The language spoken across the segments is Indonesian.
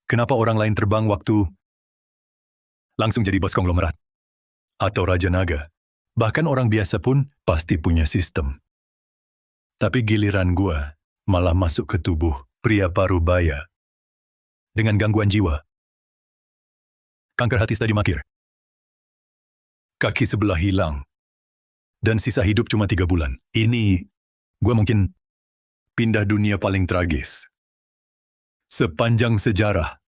Kenapa orang lain terbang waktu langsung jadi bos konglomerat? Atau Raja Naga? Bahkan orang biasa pun pasti punya sistem. Tapi giliran gua malah masuk ke tubuh pria parubaya dengan gangguan jiwa. Kanker hati stadium akhir. Kaki sebelah hilang. Dan sisa hidup cuma 3 bulan. Ini, gua mungkin pindah dunia paling tragis sepanjang sejarah.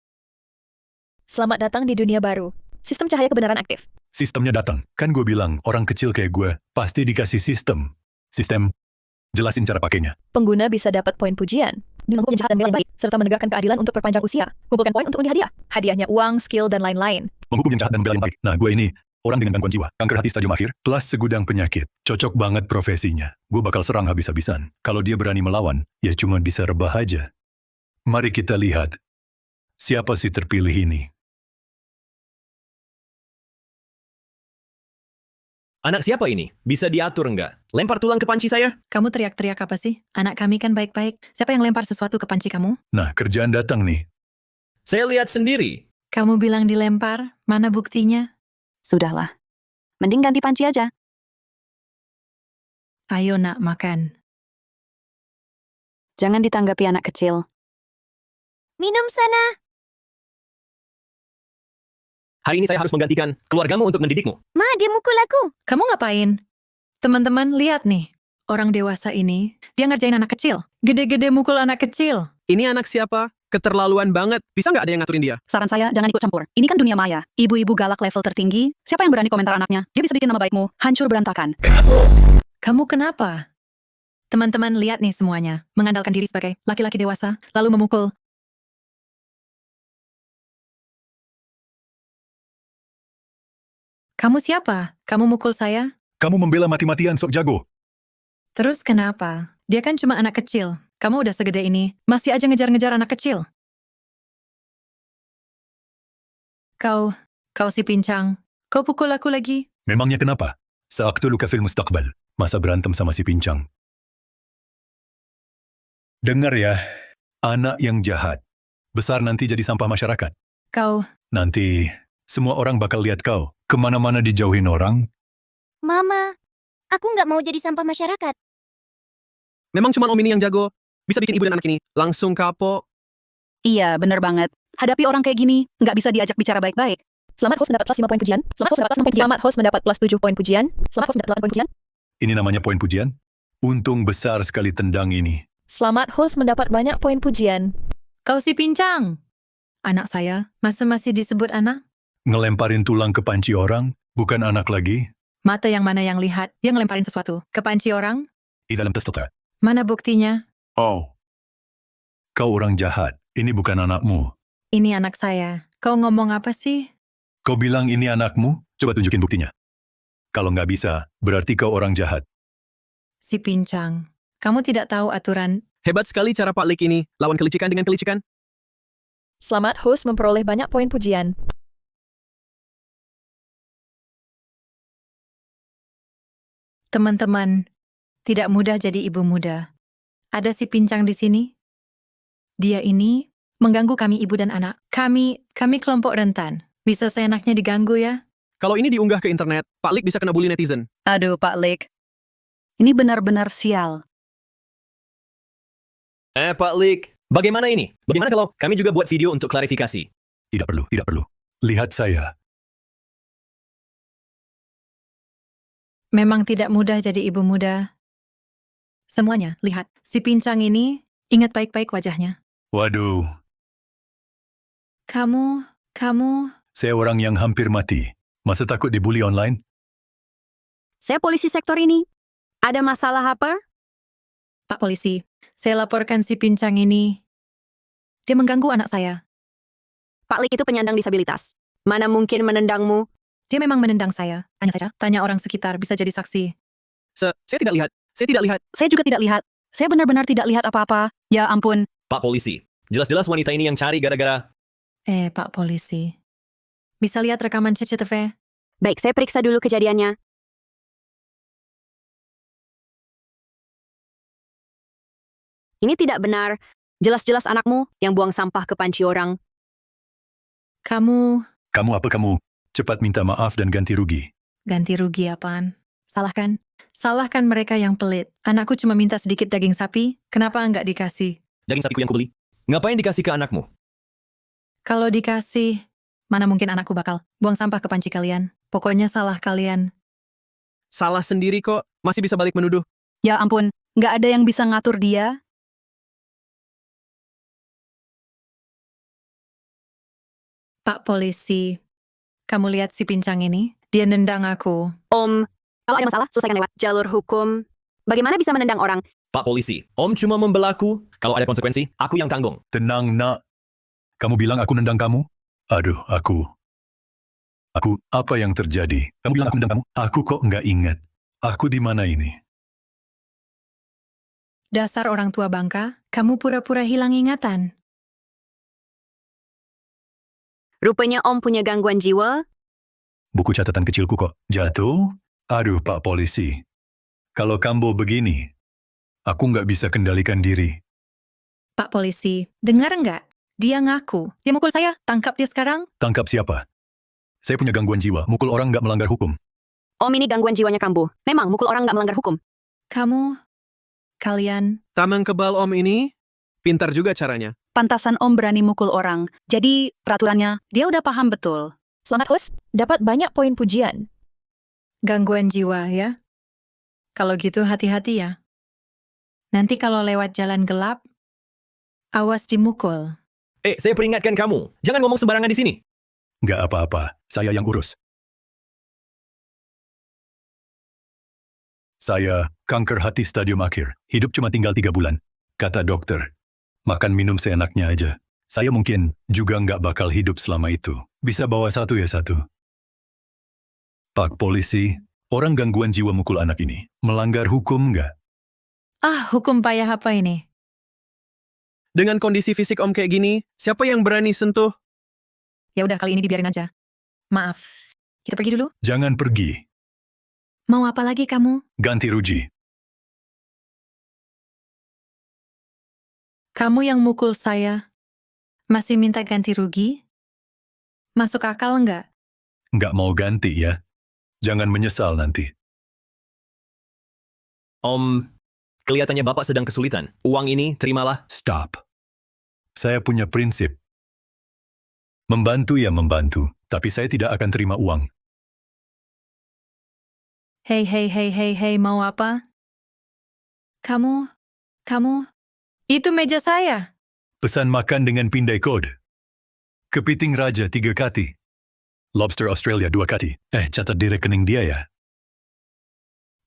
Selamat datang di dunia baru. Sistem cahaya kebenaran aktif. Sistemnya datang. Kan gue bilang, orang kecil kayak gue pasti dikasih sistem. Sistem, jelasin cara pakainya. Pengguna bisa dapat poin pujian dengan penjahat dan bela yang baik, serta menegakkan keadilan untuk perpanjang usia. Kumpulkan poin untuk undi hadiah. Hadiahnya uang, skill, dan lain-lain. Menghukum yang jahat dan bela yang baik. Nah, gue ini orang dengan gangguan jiwa, kanker hati stadium akhir, plus segudang penyakit. Cocok banget profesinya. Gue bakal serang habis-habisan. Kalau dia berani melawan, ya cuma bisa rebah aja. Mari kita lihat, siapa si terpilih ini. Anak siapa ini? Bisa diatur enggak? Lempar tulang ke panci saya? Kamu teriak-teriak apa sih? Anak kami kan baik-baik. Siapa yang lempar sesuatu ke panci kamu? Nah, kerjaan datang nih. Saya lihat sendiri. Kamu bilang dilempar, mana buktinya? Sudahlah. Mending ganti panci aja. Ayo nak, makan. Jangan ditanggapi anak kecil. Minum sana. Hari ini saya harus menggantikan keluargamu untuk mendidikmu. Ma, dia mukul aku. Kamu ngapain? Teman-teman, lihat nih. Orang dewasa ini, dia ngerjain anak kecil. Gede-gede mukul anak kecil. Ini anak siapa? Keterlaluan banget. Bisa nggak ada yang ngaturin dia? Saran saya, jangan ikut campur. Ini kan dunia maya. Ibu-ibu galak level tertinggi. Siapa yang berani komentar anaknya? Dia bisa bikin nama baikmu hancur berantakan. Kamu kenapa? Teman-teman, lihat nih semuanya. Mengandalkan diri sebagai laki-laki dewasa, lalu memukul. Kamu siapa? Kamu mukul saya? Kamu membela mati-matian sok jago. Terus kenapa? Dia kan cuma anak kecil. Kamu udah segede ini, masih aja ngejar-ngejar anak kecil. Kau si pincang. Kau pukul aku lagi. Memangnya kenapa? Sewaktu luka fil mustaqbal, masa berantem sama si pincang. Dengar ya, anak yang jahat, besar nanti jadi sampah masyarakat. Kau, Nanti, semua orang bakal lihat kau. Kemana-mana dijauhin orang. Mama, aku nggak mau jadi sampah masyarakat. Memang cuma om ini yang jago. Bisa bikin ibu dan anak ini langsung kapok. Iya, bener banget. Hadapi orang kayak gini, nggak bisa diajak bicara baik-baik. Selamat host mendapat plus 5 poin pujian. Selamat host mendapat 6 poin pujian. Selamat host mendapat plus 7 poin pujian. Selamat host mendapat 8 poin pujian. Ini namanya poin pujian. Untung besar sekali tendang ini. Selamat host mendapat banyak poin pujian. kau si pincang. Anak saya, masa masih disebut anak? Ngelemparin tulang ke panci orang, bukan anak lagi. Mata yang mana yang lihat, dia ngelemparin sesuatu. Ke panci orang? Di dalam testota. Mana buktinya? Oh. Kau orang jahat. Ini bukan anakmu. Ini anak saya. Kau ngomong apa sih? Kau bilang ini anakmu? Coba tunjukin buktinya. Kalau nggak bisa, berarti kau orang jahat. Si pincang. Kamu tidak tahu aturan. Hebat sekali cara Pak Lik ini. Lawan kelicikan dengan kelicikan. Selamat host memperoleh banyak poin pujian. Teman-teman, tidak mudah jadi ibu muda. Ada si pincang di sini. Dia ini mengganggu kami ibu dan anak. Kami kelompok rentan. Bisa seenaknya diganggu ya? Kalau ini diunggah ke internet, Pak Lik bisa kena bully netizen. Aduh, Pak Lik. Ini benar-benar sial. Pak Lik, bagaimana ini? Bagaimana kalau kami juga buat video untuk klarifikasi? Tidak perlu, tidak perlu. Lihat saya. Memang tidak mudah jadi ibu muda. Semuanya, lihat. Si pincang ini, ingat baik-baik wajahnya. Waduh, Kamu, saya orang yang hampir mati. Masa takut dibully online? Saya polisi sektor ini. Ada masalah apa? Pak Polisi, saya laporkan si pincang ini. Dia mengganggu anak saya. Pak Lik itu penyandang disabilitas. Mana mungkin menendangmu? Dia memang menendang saya. Tanya saja, tanya orang sekitar, bisa jadi saksi. Saya tidak lihat. Saya tidak lihat. Saya juga tidak lihat. Saya benar-benar tidak lihat apa-apa. Ya ampun. Pak Polisi, jelas-jelas wanita ini yang cari gara-gara... Pak Polisi. Bisa lihat rekaman CCTV? Baik, saya periksa dulu kejadiannya. Ini tidak benar. Jelas-jelas anakmu yang buang sampah ke panci orang. Kamu Kamu apa kamu? Cepat minta maaf dan ganti rugi. ganti rugi apaan? Salahkan? Salahkan mereka yang pelit. Anakku cuma minta sedikit daging sapi, kenapa nggak dikasih? Daging sapiku yang kubeli. Ngapain dikasih ke anakmu? Kalau dikasih, mana mungkin anakku bakal buang sampah ke panci kalian. Pokoknya salah kalian. Salah sendiri kok, masih bisa balik menuduh. Ya ampun, nggak ada yang bisa ngatur dia. Pak polisi, kamu lihat si pincang ini? Dia nendang aku. Om, kalau ada masalah, selesaikan lewat jalur hukum. Bagaimana bisa menendang orang? Pak polisi, Om cuma membelaku. Kalau ada konsekuensi, aku yang tanggung. Tenang, nak. Kamu bilang aku nendang kamu? Aduh, aku, apa yang terjadi? Kamu bilang aku nendang kamu? Aku kok nggak ingat. Aku di mana ini? Dasar orang tua bangka, kamu pura-pura hilang ingatan. Rupanya Om punya gangguan jiwa. Buku catatan kecilku kok jatuh? Aduh, Pak polisi. Kalau Kambo begini, aku nggak bisa kendalikan diri. Pak polisi, dengar nggak? Dia ngaku. Dia mukul saya. Tangkap dia sekarang. Tangkap siapa? Saya punya gangguan jiwa. Mukul orang nggak melanggar hukum. Om ini gangguan jiwanya kambuh. Memang mukul orang nggak melanggar hukum. Kalian, Tamang kebal Om ini, pintar juga caranya. Pantasan Om berani mukul orang. Jadi peraturannya dia udah paham betul. Selamat host, dapat banyak poin pujian. gangguan jiwa ya? Kalau gitu hati-hati ya. Nanti kalau lewat jalan gelap, awas dimukul. Saya peringatkan kamu. Jangan ngomong sembarangan di sini. Nggak apa-apa. Saya yang urus. Saya kanker hati stadium akhir. Hidup cuma tinggal 3 bulan. Kata dokter. Makan minum seenaknya aja. Saya mungkin juga nggak bakal hidup selama itu. Bisa bawa satu ya satu. Pak polisi, orang gangguan jiwa mukul anak ini. Melanggar hukum nggak? Hukum payah apa ini? Dengan kondisi fisik Om kayak gini, siapa yang berani sentuh? Ya udah kali ini dibiarin aja. Maaf. Kita pergi dulu. Jangan pergi. Mau apa lagi kamu? Ganti rugi. Kamu yang mukul saya. Masih minta ganti rugi? Masuk akal nggak? Nggak mau ganti ya? Jangan menyesal nanti. Om, kelihatannya Bapak sedang kesulitan. Uang ini terimalah. Stop. Saya punya prinsip. Membantu ya membantu, tapi saya tidak akan terima uang. Hei, mau apa? Kamu, itu meja saya. Pesan makan dengan pindai kode. Kepiting Raja 3 kati. Lobster Australia 2 kati. Catat di rekening dia ya.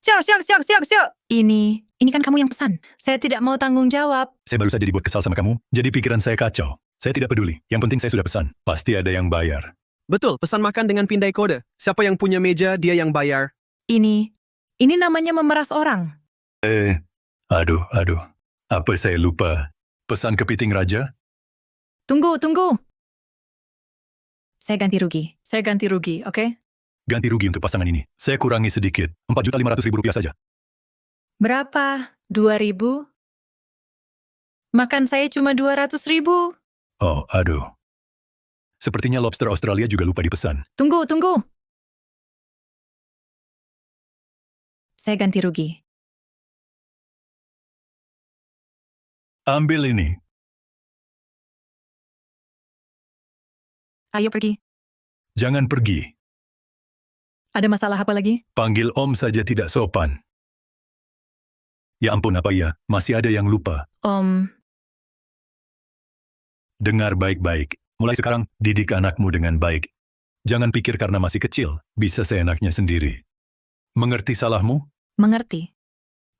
Siok. Ini kan kamu yang pesan. Saya tidak mau tanggung jawab. Saya baru saja dibuat kesal sama kamu, jadi pikiran saya kacau. Saya tidak peduli. Yang penting saya sudah pesan. Pasti ada yang bayar. Betul, pesan makan dengan pindai kode. Siapa yang punya meja, dia yang bayar. Ini namanya memeras orang. Aduh. Apa saya lupa? Pesan kepiting Raja? Tunggu. Saya ganti rugi, oke? Ganti rugi untuk pasangan ini. Saya kurangi sedikit. Rp4.500.000 saja. Berapa? 2.000? Makan saya cuma 200.000. Oh, aduh. Sepertinya lobster Australia juga lupa dipesan. Tunggu. Saya ganti rugi. Ambil ini. Ayo pergi. Jangan pergi. Ada masalah apa lagi? Panggil Om saja tidak sopan. Ya ampun, apa ya? Masih ada yang lupa. Om, Dengar baik-baik. Mulai sekarang, didik anakmu dengan baik. Jangan pikir karena masih kecil, bisa seenaknya sendiri. Mengerti salahmu? mengerti.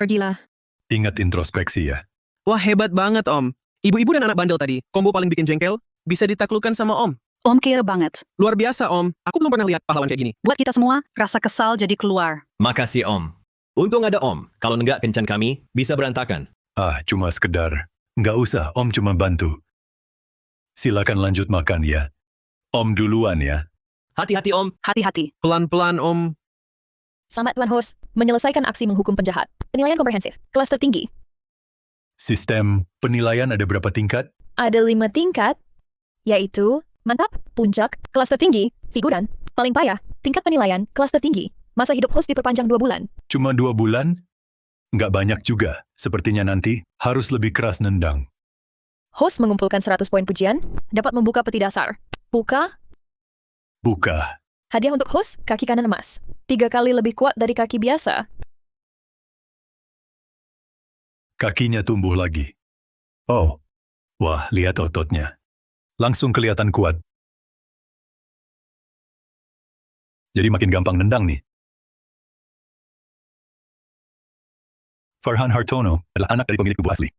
Pergilah. Ingat introspeksi ya. Wah, hebat banget Om. Ibu-ibu dan anak bandel tadi, combo paling bikin jengkel, bisa ditaklukkan sama Om. Om care banget. Luar biasa Om, aku belum pernah lihat pahlawan kayak gini. Buat kita semua, rasa kesal jadi keluar. Makasih Om. Untung ada Om. Kalau enggak kencan kami, bisa berantakan. Cuma sekedar. Nggak usah, Om cuma bantu. Silakan lanjut makan ya. Om duluan ya. Hati-hati Om. Hati-hati. Pelan-pelan Om. Selamat Tuan Host, menyelesaikan aksi menghukum penjahat. Penilaian komprehensif, kelas tertinggi. Sistem penilaian ada berapa tingkat? Ada 5 tingkat, yaitu Mantap, puncak, kelas tertinggi, figuran, paling payah, tingkat penilaian, kelas tertinggi. Masa hidup host diperpanjang 2 bulan. Cuma 2 bulan? Nggak banyak juga. Sepertinya nanti harus lebih keras nendang. Host mengumpulkan 100 poin pujian, dapat membuka peti dasar. Buka, Buka. hadiah untuk host, kaki kanan emas. 3 kali lebih kuat dari kaki biasa. Kakinya tumbuh lagi. Oh, wah, lihat ototnya. Langsung kelihatan kuat. Jadi makin gampang nendang nih. Farhan Hartono adalah anak dari pemilik tubuh asli.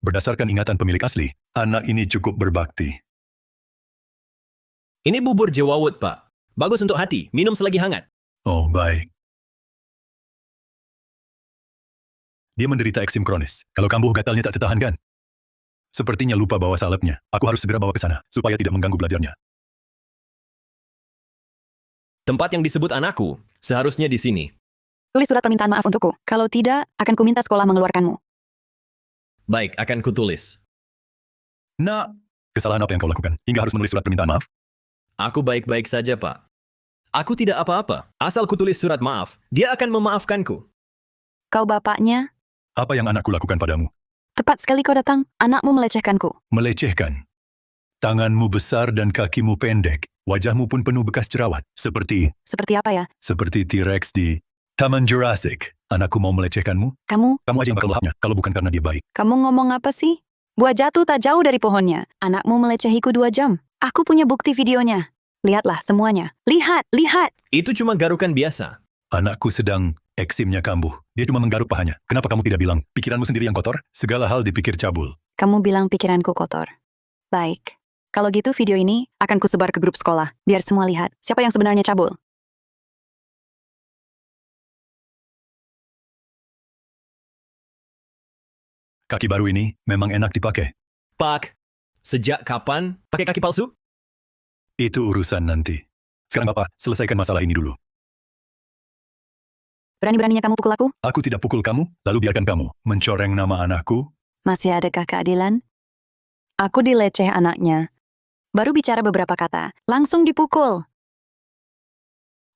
Berdasarkan ingatan pemilik asli, anak ini cukup berbakti. Ini bubur jewawut, Pak. Bagus untuk hati, minum selagi hangat. Oh, baik. Dia menderita eksim kronis. Kalau kambuh gatalnya tak tertahankan. Sepertinya lupa bawa salepnya. Aku harus segera bawa ke sana, supaya tidak mengganggu belajarnya. Tempat yang disebut anakku, seharusnya di sini. Tulis surat permintaan maaf untukku. Kalau tidak, akan kuminta sekolah mengeluarkanmu. Baik, akan kutulis. Nak, kesalahan apa yang kau lakukan? Hingga harus menulis surat permintaan maaf? Aku baik-baik saja, Pak. Aku tidak apa-apa. Asal kutulis surat maaf, dia akan memaafkanku. Kau bapaknya? Apa yang anakku lakukan padamu? Tepat sekali kau datang. Anakmu melecehkanku. Melecehkan. Tanganmu besar dan kakimu pendek. Wajahmu pun penuh bekas jerawat. Seperti Seperti apa ya? T-Rex di Taman Jurassic. Anakku mau melecehkanmu? Kamu Kamu aja yang bakal lahapnya, kalau bukan karena dia baik. Kamu ngomong apa sih? Buah jatuh tak jauh dari pohonnya. Anakmu melecehiku 2 jam. Aku punya bukti videonya. Lihatlah semuanya. Lihat, lihat. Itu cuma garukan biasa. Anakku sedang eksimnya kambuh. Dia cuma menggaruk pahanya. Kenapa kamu tidak bilang, pikiranmu sendiri yang kotor? Segala hal dipikir cabul. Kamu bilang pikiranku kotor. Baik. Kalau gitu video ini akan kusebar ke grup sekolah. Biar semua lihat siapa yang sebenarnya cabul. Kaki baru ini memang enak dipakai. Pak, sejak kapan pakai kaki palsu? Itu urusan nanti. Sekarang Bapak, selesaikan masalah ini dulu. Berani-beraninya kamu pukul aku? Aku tidak pukul kamu, lalu biarkan kamu mencoreng nama anakku. Masih adakah keadilan? Aku dileceh anaknya. Baru bicara beberapa kata, langsung dipukul.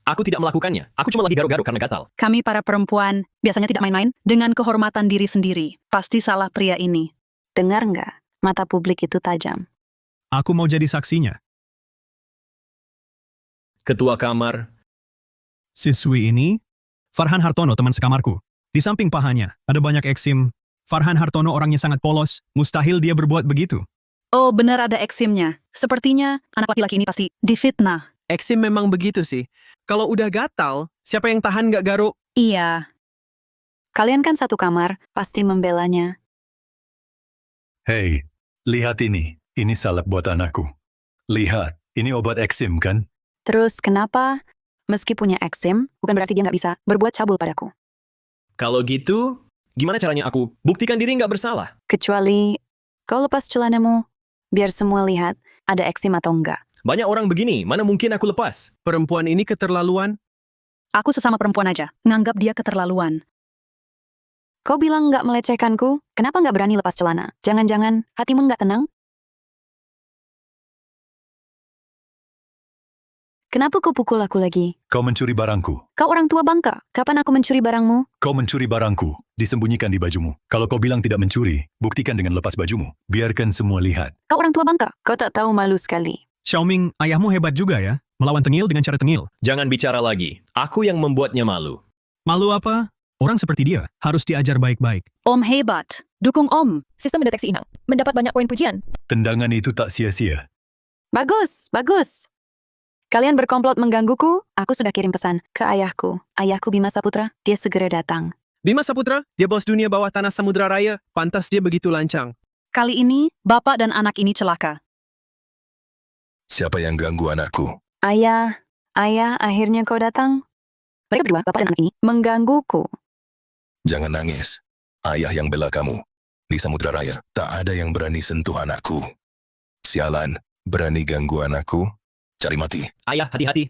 Aku tidak melakukannya. Aku cuma lagi garuk-garuk karena gatal. Kami para perempuan biasanya tidak main-main dengan kehormatan diri sendiri. Pasti salah pria ini. Dengar nggak? Mata publik itu tajam. Aku mau jadi saksinya. Ketua kamar, Siswi ini, Farhan Hartono teman sekamarku. Di samping pahanya, ada banyak eksim. Farhan Hartono orangnya sangat polos, mustahil dia berbuat begitu. Oh, benar ada eksimnya. Sepertinya anak laki-laki ini pasti difitnah. Eksim memang begitu sih. Kalau udah gatal, siapa yang tahan nggak garuk? Iya. Kalian kan satu kamar, pasti membelanya. Hei, lihat ini. Ini salep buat anakku. Lihat, ini obat eksim kan? Terus kenapa? Meski punya eksim, bukan berarti dia nggak bisa berbuat cabul padaku. kalau gitu, gimana caranya aku buktikan diri nggak bersalah? Kecuali kau lepas celanamu, biar semua lihat ada eksim atau enggak. Banyak orang begini, mana mungkin aku lepas? Perempuan ini keterlaluan. Aku sesama perempuan aja, nganggap dia keterlaluan. Kau bilang nggak melecehkanku, kenapa nggak berani lepas celana? Jangan-jangan hatimu nggak tenang? Kenapa kau pukul aku lagi? Kau mencuri barangku. Kau orang tua bangka, kapan aku mencuri barangmu? Kau mencuri barangku. Disembunyikan di bajumu. Kalau kau bilang tidak mencuri, buktikan dengan lepas bajumu. Biarkan semua lihat. Kau orang tua bangka, kau tak tahu malu sekali. Xiaoming, ayahmu hebat juga ya, melawan tengil dengan cara tengil. Jangan bicara lagi. Aku yang membuatnya malu. Malu apa? Orang seperti dia harus diajar baik-baik. Om hebat, dukung Om. Sistem mendeteksi inang, mendapat banyak poin pujian. Tendangan itu tak sia-sia. Bagus, bagus. Kalian berkomplot menggangguku? Aku sudah kirim pesan ke ayahku. Ayahku Bima Saputra, dia segera datang. Bima Saputra, dia bos dunia bawah tanah Samudra Raya. Pantas dia begitu lancang. Kali ini, bapak dan anak ini celaka. Siapa yang ganggu anakku? Ayah, akhirnya kau datang. Mereka berdua, bapak dan anak ini, menggangguku. Jangan nangis. Ayah yang bela kamu. Di Samudra Raya, tak ada yang berani sentuh anakku. Sialan, berani ganggu anakku? Cari mati. Ayah, hati-hati.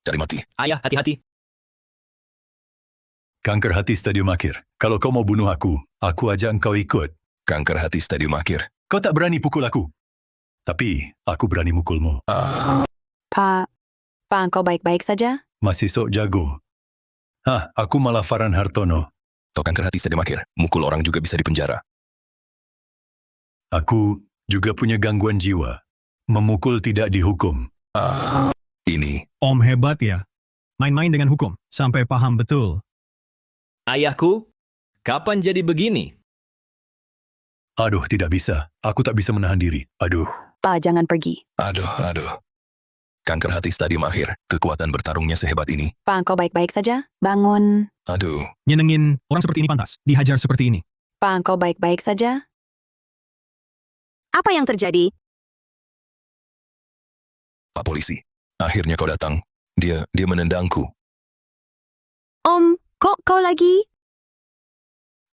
Cari mati. Ayah, hati-hati. Kanker hati stadium akhir. Kalau kau mau bunuh aku ajak engkau ikut. Kanker hati stadium akhir. Kau tak berani pukul aku. Tapi, aku berani mukulmu. Pak, kau baik-baik saja? Masih sok jago. Aku malah Farhan Hartono. Kau kanker hati sedang akhir. Mukul orang juga bisa dipenjara. Aku juga punya gangguan jiwa. Memukul tidak dihukum. Ini. Om hebat ya. Main-main dengan hukum, sampai paham betul. Ayahku, kapan jadi begini? Aduh, tidak bisa. Aku tak bisa menahan diri. Aduh. Pak, jangan pergi. Aduh. Kanker hati stadium akhir. Kekuatan bertarungnya sehebat ini. Pak, kau baik-baik saja? Bangun. Aduh. Nyenengin orang seperti ini pantas, dihajar seperti ini. Pak, kau baik-baik saja? Apa yang terjadi? Pak polisi. Akhirnya kau datang. Dia menendangku. Om, kok kau lagi?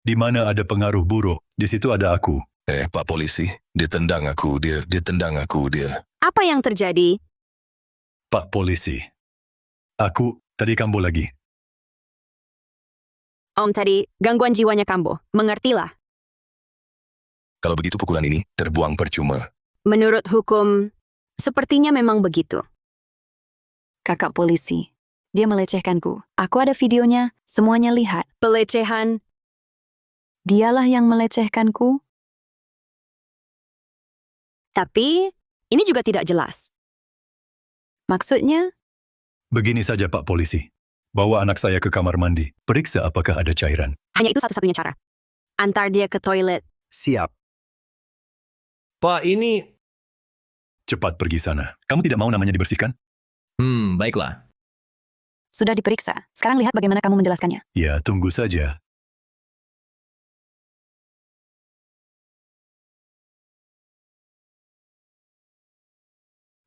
Di mana ada pengaruh buruk, di situ ada aku. Pak polisi. Dia tendang aku. Dia tendang aku. Apa yang terjadi? Pak polisi. Aku tadi kambuh lagi. Om tadi, gangguan jiwanya kambuh. Mengertilah. Kalau begitu pukulan ini terbuang percuma. Menurut hukum, sepertinya memang begitu. Kakak polisi. Dia melecehkanku. Aku ada videonya, semuanya lihat. Pelecehan, Dialah yang melecehkanku. tapi ini juga tidak jelas. Maksudnya? Begini saja Pak polisi. Bawa anak saya ke kamar mandi. Periksa apakah ada cairan. Hanya itu satu-satunya cara. Antar dia ke toilet. Siap. Pak, ini... Cepat pergi sana. Kamu tidak mau namanya dibersihkan? Baiklah. Sudah diperiksa. Sekarang lihat bagaimana kamu menjelaskannya. Ya, tunggu saja.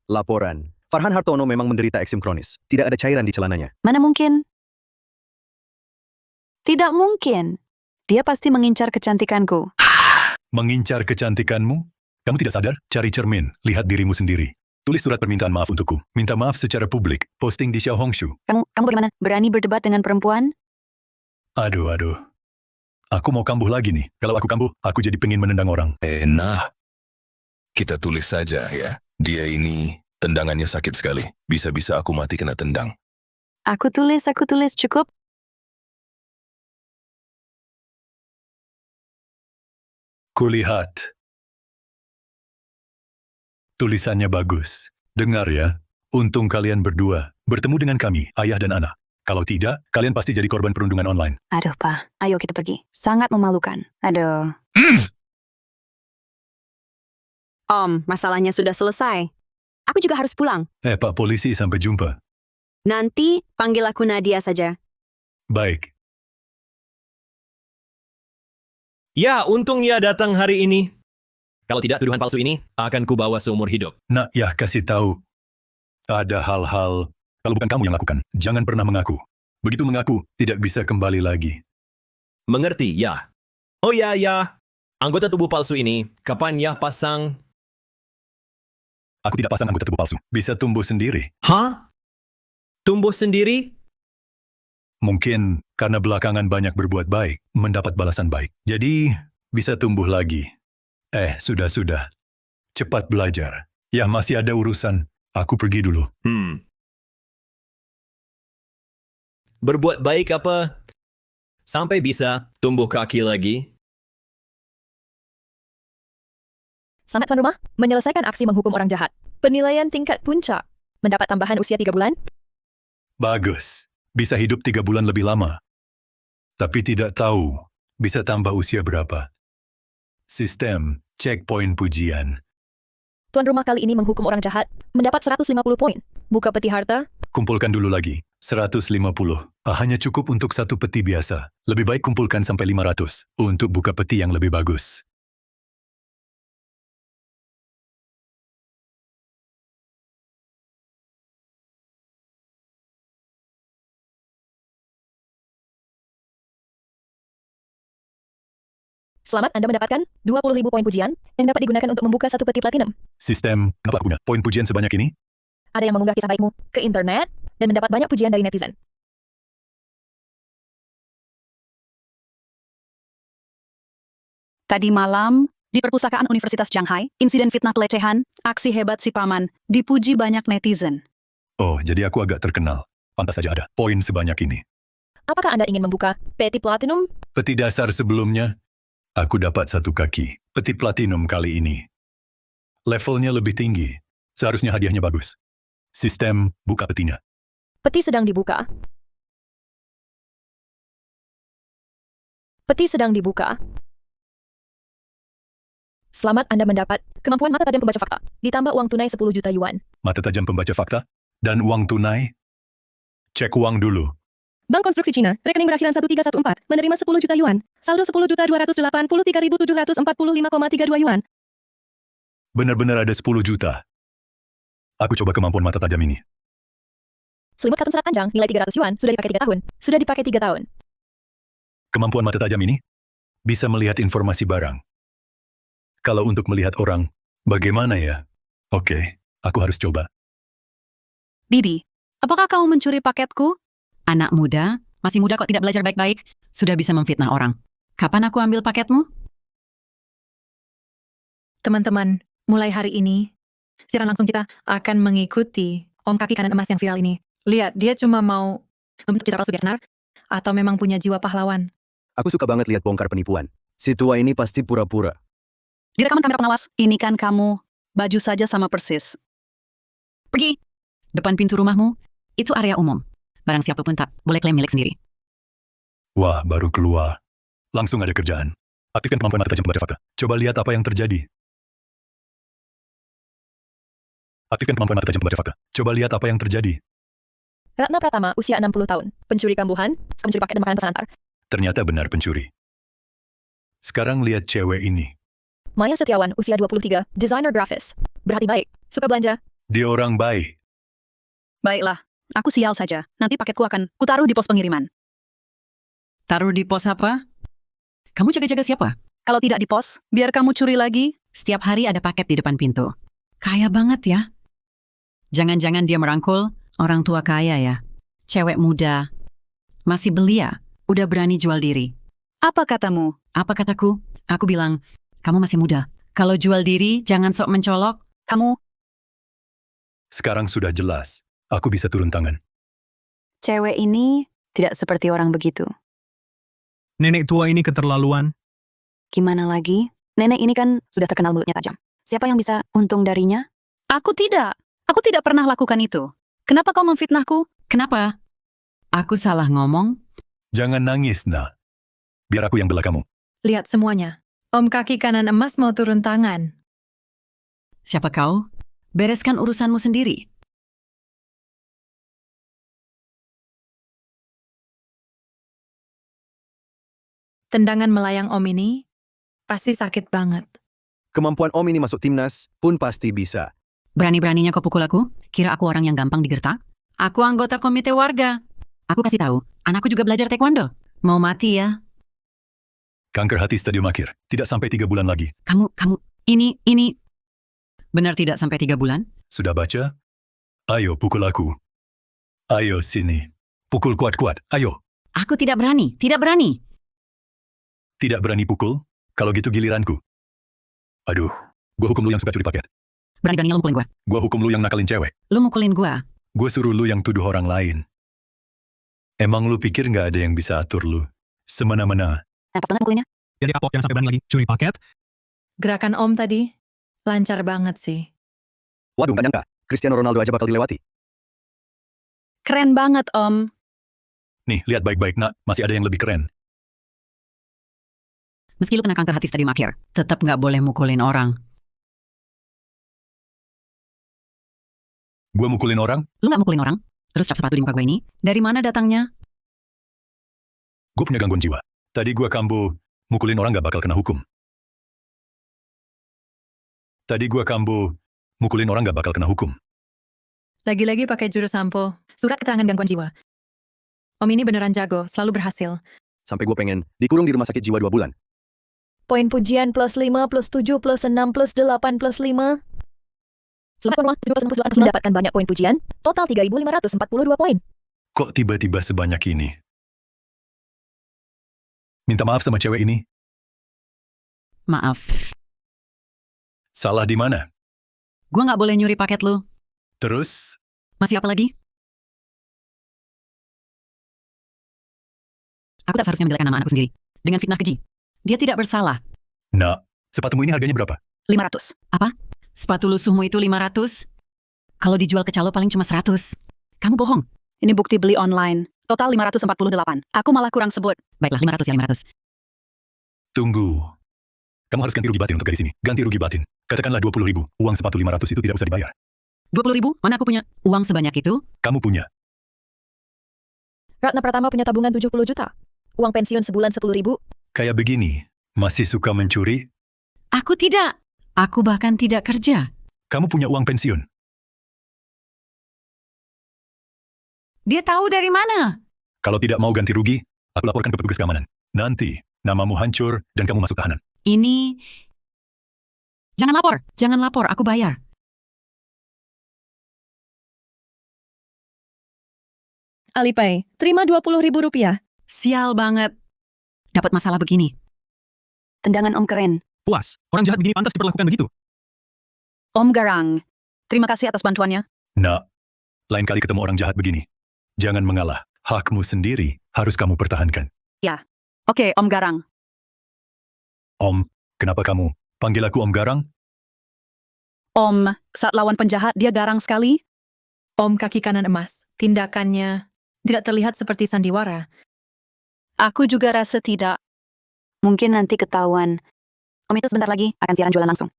Laporan. Farhan Hartono memang menderita eksim kronis. Tidak ada cairan di celananya. Mana mungkin? Tidak mungkin. Dia pasti mengincar kecantikanku. Mengincar kecantikanmu? Kamu tidak sadar? Cari cermin. Lihat dirimu sendiri. Tulis surat permintaan maaf untukku. Minta maaf secara publik. Posting di Xiaohongshu. Kamu bagaimana? Berani berdebat dengan perempuan? Aduh. Aku mau kambuh lagi nih. Kalau aku kambuh, aku jadi pengen menendang orang. Nah. Kita tulis saja ya. Dia ini tendangannya sakit sekali. Bisa-bisa aku mati kena tendang. Aku tulis cukup. Kulihat. Tulisannya bagus. Dengar ya. Untung kalian berdua bertemu dengan kami, ayah dan anak. Kalau tidak, kalian pasti jadi korban perundungan online. Aduh, Pak. Ayo kita pergi. Sangat memalukan. Aduh. Om, masalahnya sudah selesai. Aku juga harus pulang. Pak polisi, sampai jumpa. Nanti panggil aku Nadia saja. Baik. Ya, untung ia datang hari ini. Kalau tidak, tuduhan palsu ini akan kubawa seumur hidup. Nak, ya kasih tahu. Ada hal-hal, kalau bukan kamu yang lakukan, jangan pernah mengaku. Begitu mengaku, tidak bisa kembali lagi. Mengerti, ya. Oh ya. Anggota tubuh palsu ini, kapan ya pasang? Aku tidak pasang anggota tubuh palsu. Bisa tumbuh sendiri. Hah? Tumbuh sendiri? Mungkin karena belakangan banyak berbuat baik, mendapat balasan baik. Jadi, bisa tumbuh lagi. Sudah. Cepat belajar. Ya, masih ada urusan. Aku pergi dulu. Berbuat baik apa? Sampai bisa tumbuh kaki lagi? Selamat tuan rumah, menyelesaikan aksi menghukum orang jahat. Penilaian tingkat puncak. Mendapat tambahan usia 3 bulan? Bagus. Bisa hidup 3 bulan lebih lama. Tapi tidak tahu bisa tambah usia berapa. Sistem checkpoint pujian. Tuan rumah kali ini menghukum orang jahat, mendapat 150 poin. Buka peti harta? Kumpulkan dulu lagi. 150. Hanya cukup untuk satu peti biasa. Lebih baik kumpulkan sampai 500 untuk buka peti yang lebih bagus. Selamat, Anda mendapatkan 20.000 poin pujian yang dapat digunakan untuk membuka satu peti platinum. Sistem, kenapa guna poin pujian sebanyak ini? Ada yang mengunggah kisah baikmu ke internet dan mendapat banyak pujian dari netizen. Tadi malam, Di perpustakaan Universitas Shanghai, insiden fitnah pelecehan, aksi hebat si paman, dipuji banyak netizen. Oh, jadi aku agak terkenal. Pantas saja ada poin sebanyak ini. Apakah Anda ingin membuka peti platinum? Peti dasar sebelumnya, aku dapat 1 kaki. Peti platinum kali ini. Levelnya lebih tinggi. Seharusnya hadiahnya bagus. Sistem buka petinya. Peti sedang dibuka. Peti sedang dibuka. Selamat Anda mendapat kemampuan mata tajam pembaca fakta, ditambah uang tunai 10 juta yuan. Mata tajam pembaca fakta dan uang tunai. Cek uang dulu. Bank Konstruksi Cina, rekening berakhiran 1314, menerima 10 juta yuan. Saldo 10.283.745,32 yuan. Benar-benar ada 10 juta. Aku coba kemampuan mata tajam ini. Selimut katun serat panjang, nilai 300 yuan, sudah dipakai 3 tahun. Sudah dipakai 3 tahun. Kemampuan mata tajam ini bisa melihat informasi barang. Kalau untuk melihat orang, bagaimana ya? Oke, aku harus coba. Bibi, apakah kamu mencuri paketku? Anak muda, masih muda kok tidak belajar baik-baik, sudah bisa memfitnah orang. Kapan aku ambil paketmu? Teman-teman, mulai hari ini, siaran langsung kita akan mengikuti Om Kaki Kanan Emas yang viral ini. Lihat, dia cuma mau membentuk citra palsu biar benar, atau memang punya jiwa pahlawan. Aku suka banget lihat bongkar penipuan. Si tua ini pasti pura-pura. Di rekaman kamera pengawas, ini kan kamu, baju saja sama persis. Pergi. Depan pintu rumahmu, itu area umum. Barang siapapun tak boleh klaim milik sendiri. Wah, baru keluar. Langsung ada kerjaan. Aktifkan kemampuan mata tajam pembaca fakta. Coba lihat apa yang terjadi. Aktifkan kemampuan mata tajam pembaca fakta. Coba lihat apa yang terjadi. Ratna Pratama, usia 60 tahun. Pencuri kambuhan, pencuri paket dan makanan pesan antar. Ternyata benar pencuri. Sekarang lihat cewek ini. Maya Setiawan, usia 23, designer grafis. Berhati baik, suka belanja. Dia orang baik. Baiklah, aku sial saja. Nanti paketku akan kutaruh di pos pengiriman. Taruh di pos apa? Kamu jaga-jaga siapa? Kalau tidak di pos, biar kamu curi lagi. Setiap hari ada paket di depan pintu. Kaya banget ya. Jangan-jangan dia merangkul orang tua kaya ya. Cewek muda. Masih belia. Udah berani jual diri. Apa katamu? Apa kataku? Aku bilang, kamu masih muda. Kalau jual diri, jangan sok mencolok. Kamu... Sekarang sudah jelas. Aku bisa turun tangan. Cewek ini tidak seperti orang begitu. Nenek tua ini keterlaluan. Gimana lagi? Nenek ini kan sudah terkenal mulutnya tajam. Siapa yang bisa untung darinya? Aku tidak. Aku tidak pernah lakukan itu. Kenapa kau memfitnahku? Kenapa? Aku salah ngomong? Jangan nangis, nak. Biar aku yang bela kamu. Lihat semuanya. Om Kaki Kanan Emas mau turun tangan. Siapa kau? Bereskan urusanmu sendiri. Tendangan melayang Om ini pasti sakit banget. Kemampuan Om ini masuk timnas pun pasti bisa. Berani-beraninya kau pukul aku? Kira aku orang yang gampang digertak? Aku anggota komite warga. Aku kasih tahu, anakku juga belajar taekwondo. Mau mati ya? Kanker hati stadium akhir. Tidak sampai 3 bulan lagi. Kamu, ini. Benar tidak sampai 3 bulan? Sudah baca? Ayo, pukul aku. Ayo, sini. Pukul kuat-kuat, ayo. Aku tidak berani, tidak berani. Tidak berani pukul? Kalau gitu giliranku. Aduh, gua hukum lu yang suka curi paket. Berani-beraninya lu mukulin gua. Gua hukum lu yang nakalin cewek. Lu mukulin gua. Gua suruh lu yang tuduh orang lain. Emang lu pikir nggak ada yang bisa atur lu? Semena-mena. Pas banget mukulinnya. Jadi kapok jangan sampai berani lagi curi paket. Gerakan Om tadi lancar banget sih. Waduh, nggak nyangka. Cristiano Ronaldo aja bakal dilewati. Keren banget, Om. Nih, lihat baik-baik, nak. Masih ada yang lebih keren. Meski lu kena kanker hati stadium akhir, tetap nggak boleh mukulin orang. Gua mukulin orang? Lu nggak mukulin orang? Terus cap sepatu di muka gue ini? Dari mana datangnya? Gue punya gangguan jiwa. Tadi gua kambuh, mukulin orang nggak bakal kena hukum. Lagi-lagi pakai jurus sampo. Surat keterangan gangguan jiwa. Om ini beneran jago, selalu berhasil. Sampai gue pengen dikurung di rumah sakit jiwa 2 bulan. Poin pujian plus 5, plus 7, plus 6, plus 8, plus 5. Selamat menguat 7 plus 8 mendapatkan banyak poin pujian. Total 3.542 poin. Kok tiba-tiba sebanyak ini? Minta maaf sama cewek ini. Maaf. Salah di mana? Gua nggak boleh nyuri paket lu. Terus, Masih apa lagi? Aku tak seharusnya menjelekkan nama anakku sendiri. Dengan fitnah keji. Dia tidak bersalah. nak, sepatumu ini harganya berapa? 500. Apa? Sepatu lusuhmu itu 500? Kalau dijual ke calo paling cuma 100. Kamu bohong. Ini bukti beli online. Total 548. Aku malah kurang sebut. Baiklah, 500 ya 500. Tunggu. Kamu harus ganti rugi batin untuk gadis ini. Ganti rugi batin. Katakanlah 20.000. Uang sepatu 500 itu tidak usah dibayar. 20.000? Mana aku punya uang sebanyak itu? Kamu punya. Ratna Pratama punya tabungan 70 juta. Uang pensiun sebulan 10.000. Kayak begini, masih suka mencuri? Aku tidak. Aku bahkan tidak kerja. Kamu punya uang pensiun. Dia tahu dari mana? Kalau tidak mau ganti rugi, aku laporkan ke petugas keamanan. Nanti, namamu hancur dan kamu masuk tahanan. Ini... Jangan lapor. Jangan lapor. Aku bayar. Alipay, terima Rp20.000. Sial banget. Dapat masalah begini. Tendangan Om keren. Puas, orang jahat begini pantas diperlakukan begitu. Om Garang. Terima kasih atas bantuannya. Nak, lain kali ketemu orang jahat begini, jangan mengalah. Hakmu sendiri harus kamu pertahankan. Oke, Om Garang. Om, kenapa kamu panggil aku Om Garang? Om, saat lawan penjahat dia garang sekali. Om kaki kanan emas. Tindakannya tidak terlihat seperti sandiwara. Aku juga rasa tidak. Mungkin nanti ketahuan. Om itu sebentar lagi akan siaran jualan langsung.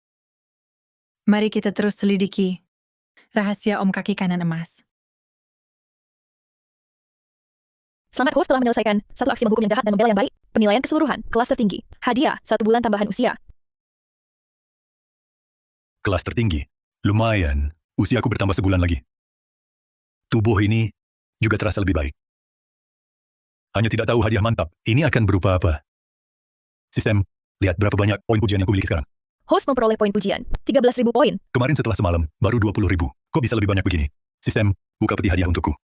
Mari kita terus selidiki rahasia Om kaki kanan emas. Selamat host telah menyelesaikan satu aksi menghukum yang jahat dan membela yang baik. Penilaian keseluruhan, kelas tertinggi. Hadiah, 1 bulan tambahan usia. Kelas tertinggi. Lumayan, usiaku bertambah sebulan lagi. Tubuh ini juga terasa lebih baik. Hanya tidak tahu hadiah mantap, ini akan berupa apa? Sistem, lihat berapa banyak poin pujian yang kumiliki sekarang. Host memperoleh poin pujian, 13.000 poin. Kemarin setelah semalam, baru 20.000. Kok bisa lebih banyak begini? Sistem, buka peti hadiah untukku.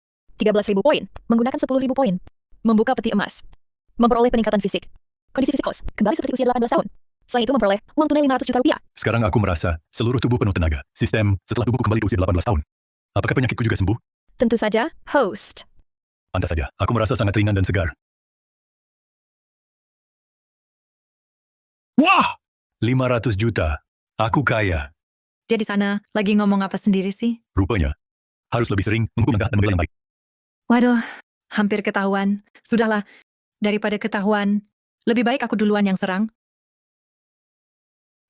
13.000 poin, menggunakan 10.000 poin. Membuka peti emas. Memperoleh peningkatan fisik. Kondisi fisik host, kembali seperti usia 18 tahun. Selain itu memperoleh uang tunai 500 juta rupiah. Sekarang aku merasa seluruh tubuh penuh tenaga. Sistem, setelah tubuhku kembali ke usia 18 tahun. Apakah penyakitku juga sembuh? Tentu saja, host. Pantas saja, aku merasa sangat ringan dan segar. Wah! 500 juta. Aku kaya. Dia di sana lagi ngomong apa sendiri sih? Rupanya, harus lebih sering menghukum yang jahat dan membela yang baik. Waduh, hampir ketahuan. Sudahlah, daripada ketahuan, lebih baik aku duluan yang serang.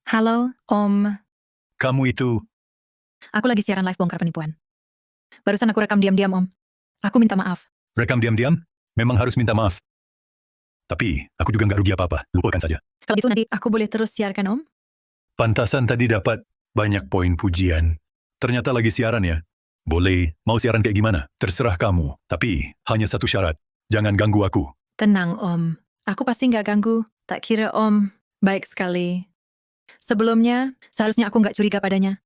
Halo, Om. Kamu itu, Aku lagi siaran live bongkar penipuan. Barusan aku rekam diam-diam, Om. Aku minta maaf. rekam diam-diam, memang harus minta maaf. Tapi, aku juga nggak rugi apa-apa, lupakan saja. Kalau gitu nanti aku boleh terus siarkan, Om? Pantasan tadi dapat banyak poin pujian. Ternyata lagi siaran ya. Boleh, mau siaran kayak gimana? Terserah kamu. Tapi, hanya satu syarat. Jangan ganggu aku. Tenang, Om. Aku pasti nggak ganggu. Tak kira Om baik sekali. Sebelumnya, seharusnya aku nggak curiga padanya.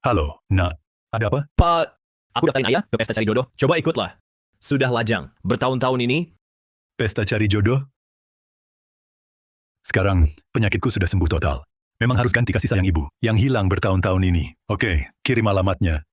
Halo, nak. Ada apa? Pak, aku daftarin ayah ke pesta cari jodoh. Coba ikutlah. Sudah lajang. Bertahun-tahun ini, Pesta cari jodoh? Sekarang, penyakitku sudah sembuh total. Memang harus ganti kasih sayang ibu yang hilang bertahun-tahun ini. Oke, kirim alamatnya.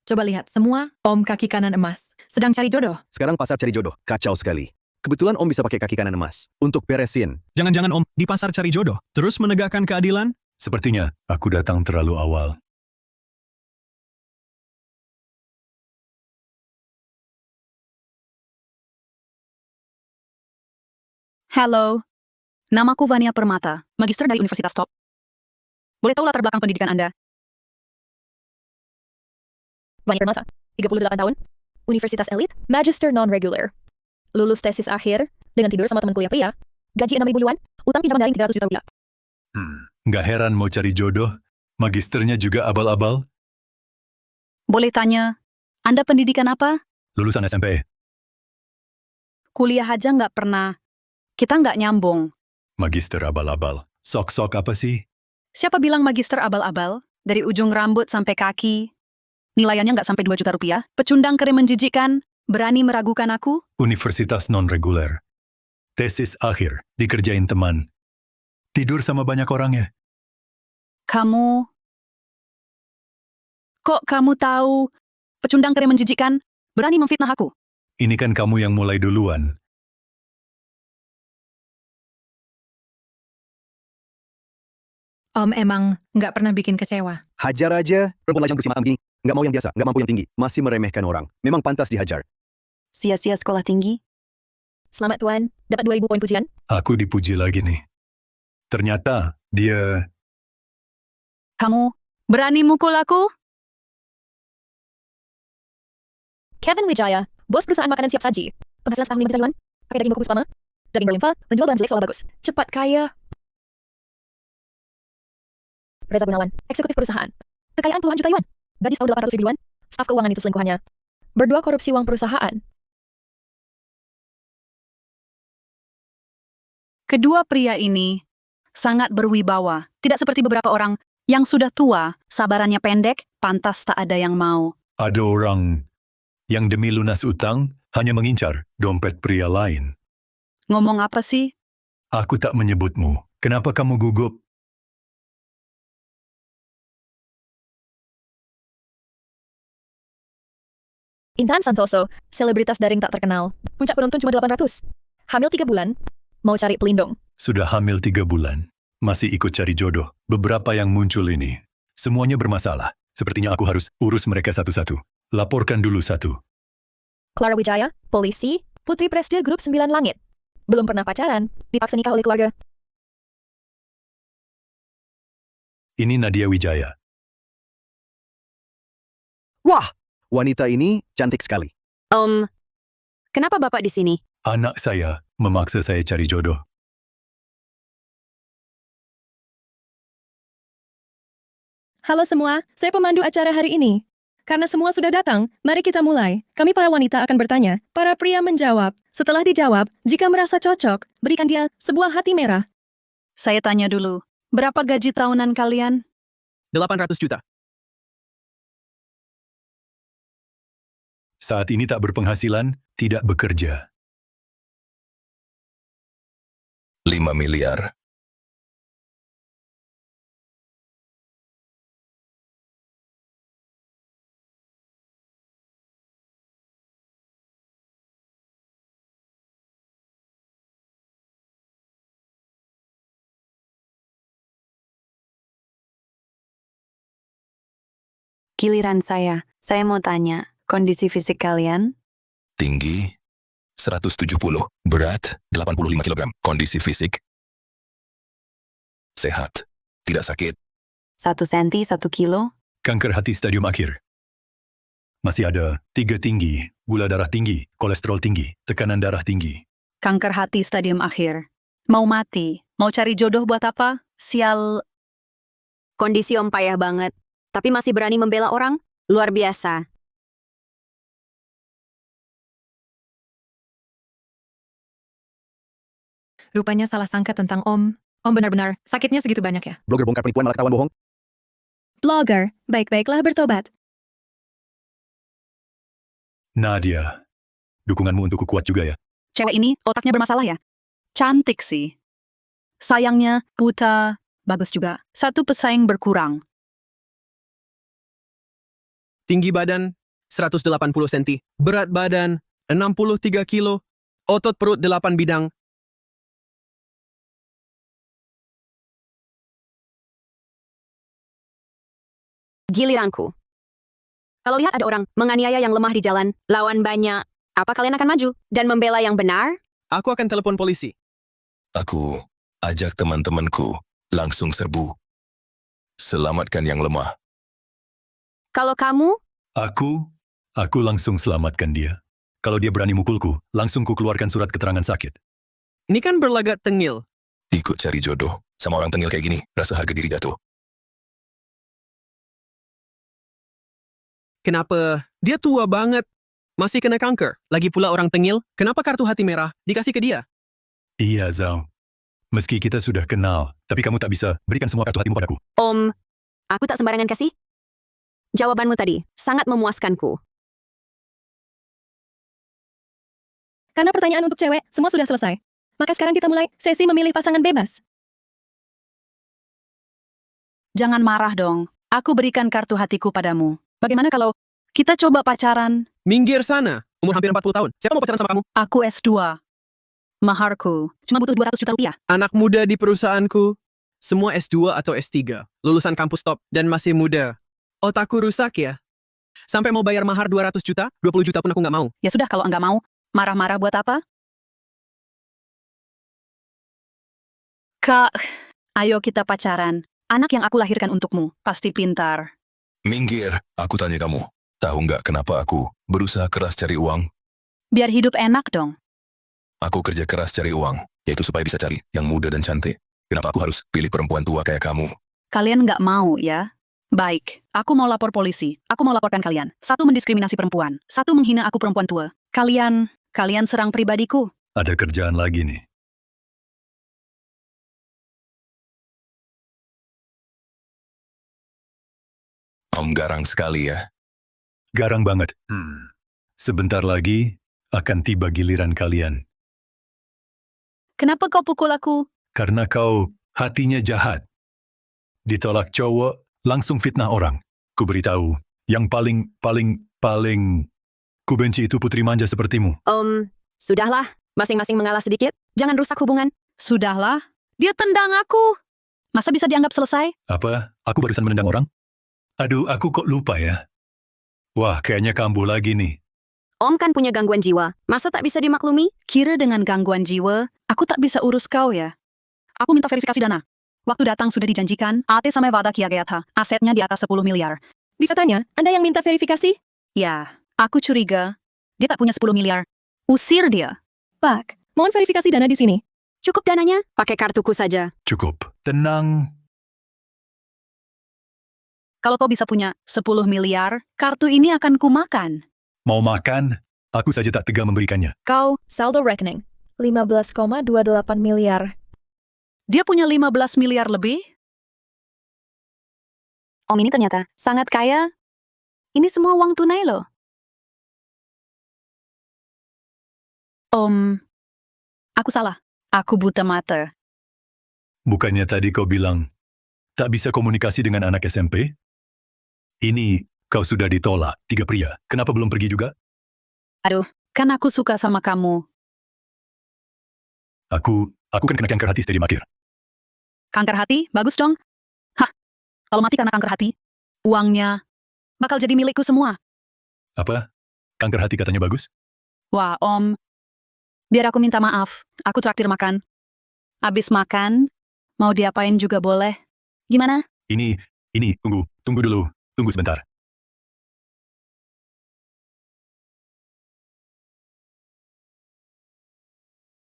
Coba lihat, semua Om kaki kanan emas. Sedang cari jodoh. Sekarang pasar cari jodoh, kacau sekali. Kebetulan Om bisa pakai kaki kanan emas. Untuk beresin. Jangan-jangan Om di pasar cari jodoh, terus menegakkan keadilan? Sepertinya, aku datang terlalu awal. Halo. Namaku Vania Permata, magister dari Universitas Top. Boleh tahu latar belakang pendidikan Anda? Vania Permata, 38 tahun. Universitas elit, Magister non-regular. Lulus tesis akhir, dengan tidur sama teman kuliah pria. Gaji 6.000 yuan, utang pinjaman daring 300 juta rupiah. Nggak heran mau cari jodoh. Magisternya juga abal-abal. Boleh tanya, Anda pendidikan apa? Lulusan SMP. Kuliah aja nggak pernah. Kita nggak nyambung. Magister abal-abal. Sok-sok apa sih? Siapa bilang magister abal-abal? Dari ujung rambut sampai kaki. Nilainya nggak sampai 2 juta rupiah. Pecundang keren menjijikkan. berani meragukan aku? Universitas non-reguler. Tesis akhir, dikerjain teman. Tidur sama banyak orang ya? Kamu... Kok kamu tahu pecundang keren menjijikan berani memfitnah aku? Ini kan kamu yang mulai duluan. Om emang nggak pernah bikin kecewa. Hajar aja. Perempuan lajang bersama begini. Nggak mau yang biasa, nggak mampu yang tinggi. Masih meremehkan orang. Memang pantas dihajar. Sia-sia sekolah tinggi. Selamat Tuan, dapat 2000 poin pujian. Aku dipuji lagi nih. Ternyata dia... Kamu berani mukul aku? Kevin Wijaya, bos perusahaan makanan siap saji. Penghasilan setahun 5 juta yuan. Pakai daging kukus pama. Daging berlimpah, menjual bahan jelek seolah bagus. Cepat kaya. Reza Gunawan, eksekutif perusahaan. Kekayaan puluhan juta yuan. Gaji setahun 800 ribu yuan. Staf keuangan itu selingkuhannya. Berdua korupsi uang perusahaan. Kedua pria ini sangat berwibawa. Tidak seperti beberapa orang yang sudah tua, sabarannya pendek, pantas tak ada yang mau. Ada orang yang demi lunas utang hanya mengincar dompet pria lain. Ngomong apa sih? Aku tak menyebutmu. Kenapa kamu gugup? Intan Santoso, selebritas daring tak terkenal. Puncak penonton cuma 800. Hamil 3 bulan. Mau cari pelindung. Sudah hamil 3 bulan. Masih ikut cari jodoh. Beberapa yang muncul ini. Semuanya bermasalah. Sepertinya aku harus urus mereka satu-satu. Laporkan dulu satu. Clara Wijaya, polisi, putri presidir grup 9 Langit. Belum pernah pacaran, dipaksa nikah oleh keluarga. Ini Nadia Wijaya. Wah! Wanita ini cantik sekali. Kenapa Bapak di sini? Anak saya memaksa saya cari jodoh. Halo semua, saya pemandu acara hari ini. Karena semua sudah datang, mari kita mulai. Kami para wanita akan bertanya, para pria menjawab. Setelah dijawab, jika merasa cocok, berikan dia sebuah hati merah. Saya tanya dulu, berapa gaji tahunan kalian? 800 juta. Saat ini tak berpenghasilan, tidak bekerja. 5 miliar. Giliran saya mau tanya, kondisi fisik kalian? Tinggi 170, berat 85 kg. Kondisi fisik sehat, tidak sakit. 1 senti, 1 kilo? Kanker hati stadium akhir. Masih ada 3 tinggi, gula darah tinggi, kolesterol tinggi, tekanan darah tinggi. Kanker hati stadium akhir. Mau mati? Mau cari jodoh buat apa? Sial. Kondisi Om payah banget, tapi masih berani membela orang? Luar biasa. Rupanya salah sangka tentang Om. Om benar-benar sakitnya segitu banyak ya? Blogger bongkar penipuan malah ketahuan bohong. Blogger, baik-baiklah bertobat. Nadia, dukunganmu untukku kuat juga ya. Cewek ini otaknya bermasalah ya? Cantik sih. Sayangnya, buta. Bagus juga. 1 pesaing berkurang. Tinggi badan 180 cm. Berat badan 63 kilo. Otot perut 8 bidang. Giliranku. Kalau lihat ada orang menganiaya yang lemah di jalan, lawan banyak, apa kalian akan maju dan membela yang benar? Aku akan telepon polisi. Aku ajak teman-temanku langsung serbu. Selamatkan yang lemah. Kalau kamu? Aku langsung selamatkan dia. Kalau dia berani mukulku, langsung ku keluarkan surat keterangan sakit. Ini kan berlagak tengil. Ikut cari jodoh. Sama orang tengil kayak gini, rasa harga diri jatuh. Kenapa? Dia tua banget. Masih kena kanker. Lagi pula orang tengil, kenapa kartu hati merah dikasih ke dia? Iya, Zhao. Meski kita sudah kenal, tapi kamu tak bisa berikan semua kartu hatimu padaku. Om, aku tak sembarangan kasih. Jawabanmu tadi sangat memuaskanku. Karena pertanyaan untuk cewek, semua sudah selesai. Maka sekarang kita mulai sesi memilih pasangan bebas. Jangan marah dong. Aku berikan kartu hatiku padamu. Bagaimana kalau kita coba pacaran? Minggir sana. Umur hampir 40 tahun. Siapa mau pacaran sama kamu? Aku S2. Maharku cuma butuh 200 juta rupiah. Anak muda di perusahaanku. Semua S2 atau S3. Lulusan kampus top dan masih muda. Otakku rusak ya. Sampai mau bayar mahar 200 juta, 20 juta pun aku nggak mau. Ya sudah, kalau enggak mau, marah-marah buat apa? Kak, ayo kita pacaran. Anak yang aku lahirkan untukmu, pasti pintar. Minggir, aku tanya kamu. Tahu nggak kenapa aku berusaha keras cari uang? Biar hidup enak dong. Aku kerja keras cari uang, yaitu supaya bisa cari yang muda dan cantik. Kenapa aku harus pilih perempuan tua kayak kamu? Kalian nggak mau, ya? Baik, aku mau lapor polisi. Aku mau laporkan kalian. 1 mendiskriminasi perempuan. 1 menghina aku perempuan tua. Kalian serang pribadiku. Ada kerjaan lagi nih. Om garang sekali ya. Garang banget. Sebentar lagi akan tiba giliran kalian. Kenapa kau pukul aku? Karena kau hatinya jahat. Ditolak cowok, langsung fitnah orang. Ku beritahu, yang paling ku benci itu putri manja sepertimu. Sudahlah. Masing-masing mengalah sedikit. Jangan rusak hubungan. Sudahlah. Dia tendang aku. Masa bisa dianggap selesai? Apa? Aku barusan menendang orang? Aduh, aku kok lupa ya. Wah, kayaknya kambuh lagi nih. Om kan punya gangguan jiwa. Masa tak bisa dimaklumi? Kira dengan gangguan jiwa, aku tak bisa urus kau ya. Aku minta verifikasi dana. Waktu datang sudah dijanjikan, AT sampai Vada Kia Gayatha. Asetnya di atas 10 miliar. Bisa tanya, Anda yang minta verifikasi? Ya, aku curiga. Dia tak punya 10 miliar. Usir dia. Pak, mohon verifikasi dana di sini. Cukup dananya? Pakai kartuku saja. Cukup. Tenang. Kalau kau bisa punya 10 miliar, kartu ini akan kumakan. Mau makan? Aku saja tak tega memberikannya. Kau, Saldo rekening 15,28 miliar. dia punya 15 miliar lebih? Om ini ternyata sangat kaya. Ini semua uang tunai loh. Om, aku salah. Aku buta mata. Bukannya tadi kau bilang tak bisa komunikasi dengan anak SMP? Ini kau sudah ditolak 3 pria. Kenapa belum pergi juga? Aduh, kan aku suka sama kamu. Aku kan kena kanker hati stadium akhir. Kanker hati? Bagus dong. Hah, kalau mati karena kanker hati, uangnya bakal jadi milikku semua. Apa? Kanker hati katanya bagus? Wah, Om. Biar aku minta maaf. Aku traktir makan. Abis makan, mau diapain juga boleh. Gimana? Ini, tunggu dulu. Tunggu sebentar.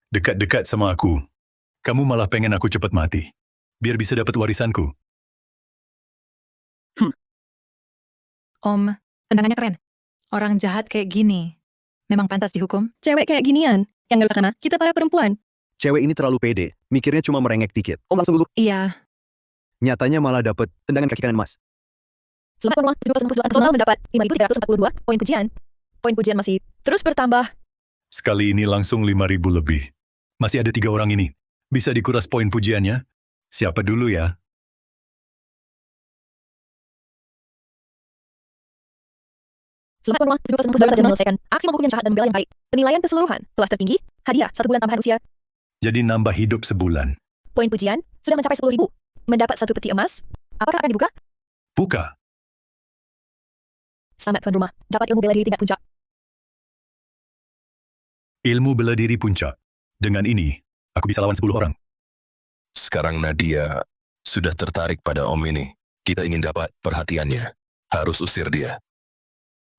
Dekat-dekat sama aku. Kamu malah pengen aku cepat mati. Biar bisa dapat warisanku. Om, tendangannya keren. Orang jahat kayak gini memang pantas dihukum. Cewek kayak ginian, yang nggak usah nama, kita para perempuan. Cewek ini terlalu pede. Mikirnya cuma merengek dikit. Om langsung dulu. Iya, Nyatanya malah dapet tendangan kaki kanan emas. Selamat rumah, total mendapat 5.342 poin pujian. Poin pujian masih terus bertambah. Sekali ini langsung 5.000 lebih. Masih ada 3 orang ini. Bisa dikuras poin pujiannya? Siapa dulu ya? Selamat rumah, baru saja menyelesaikan aksi menghukum yang jahat dan membela yang baik. Penilaian keseluruhan, kelas tertinggi, hadiah 1 bulan tambahan usia. Jadi nambah hidup sebulan. Poin pujian sudah mencapai 10.000. Mendapat 1 peti emas. Apakah akan dibuka? Buka. Selamat tuan rumah, dapat ilmu bela diri tingkat puncak. Ilmu bela diri puncak. Dengan ini, aku bisa lawan 10 orang. Sekarang Nadia sudah tertarik pada Om ini. Kita ingin dapat perhatiannya. Harus usir dia.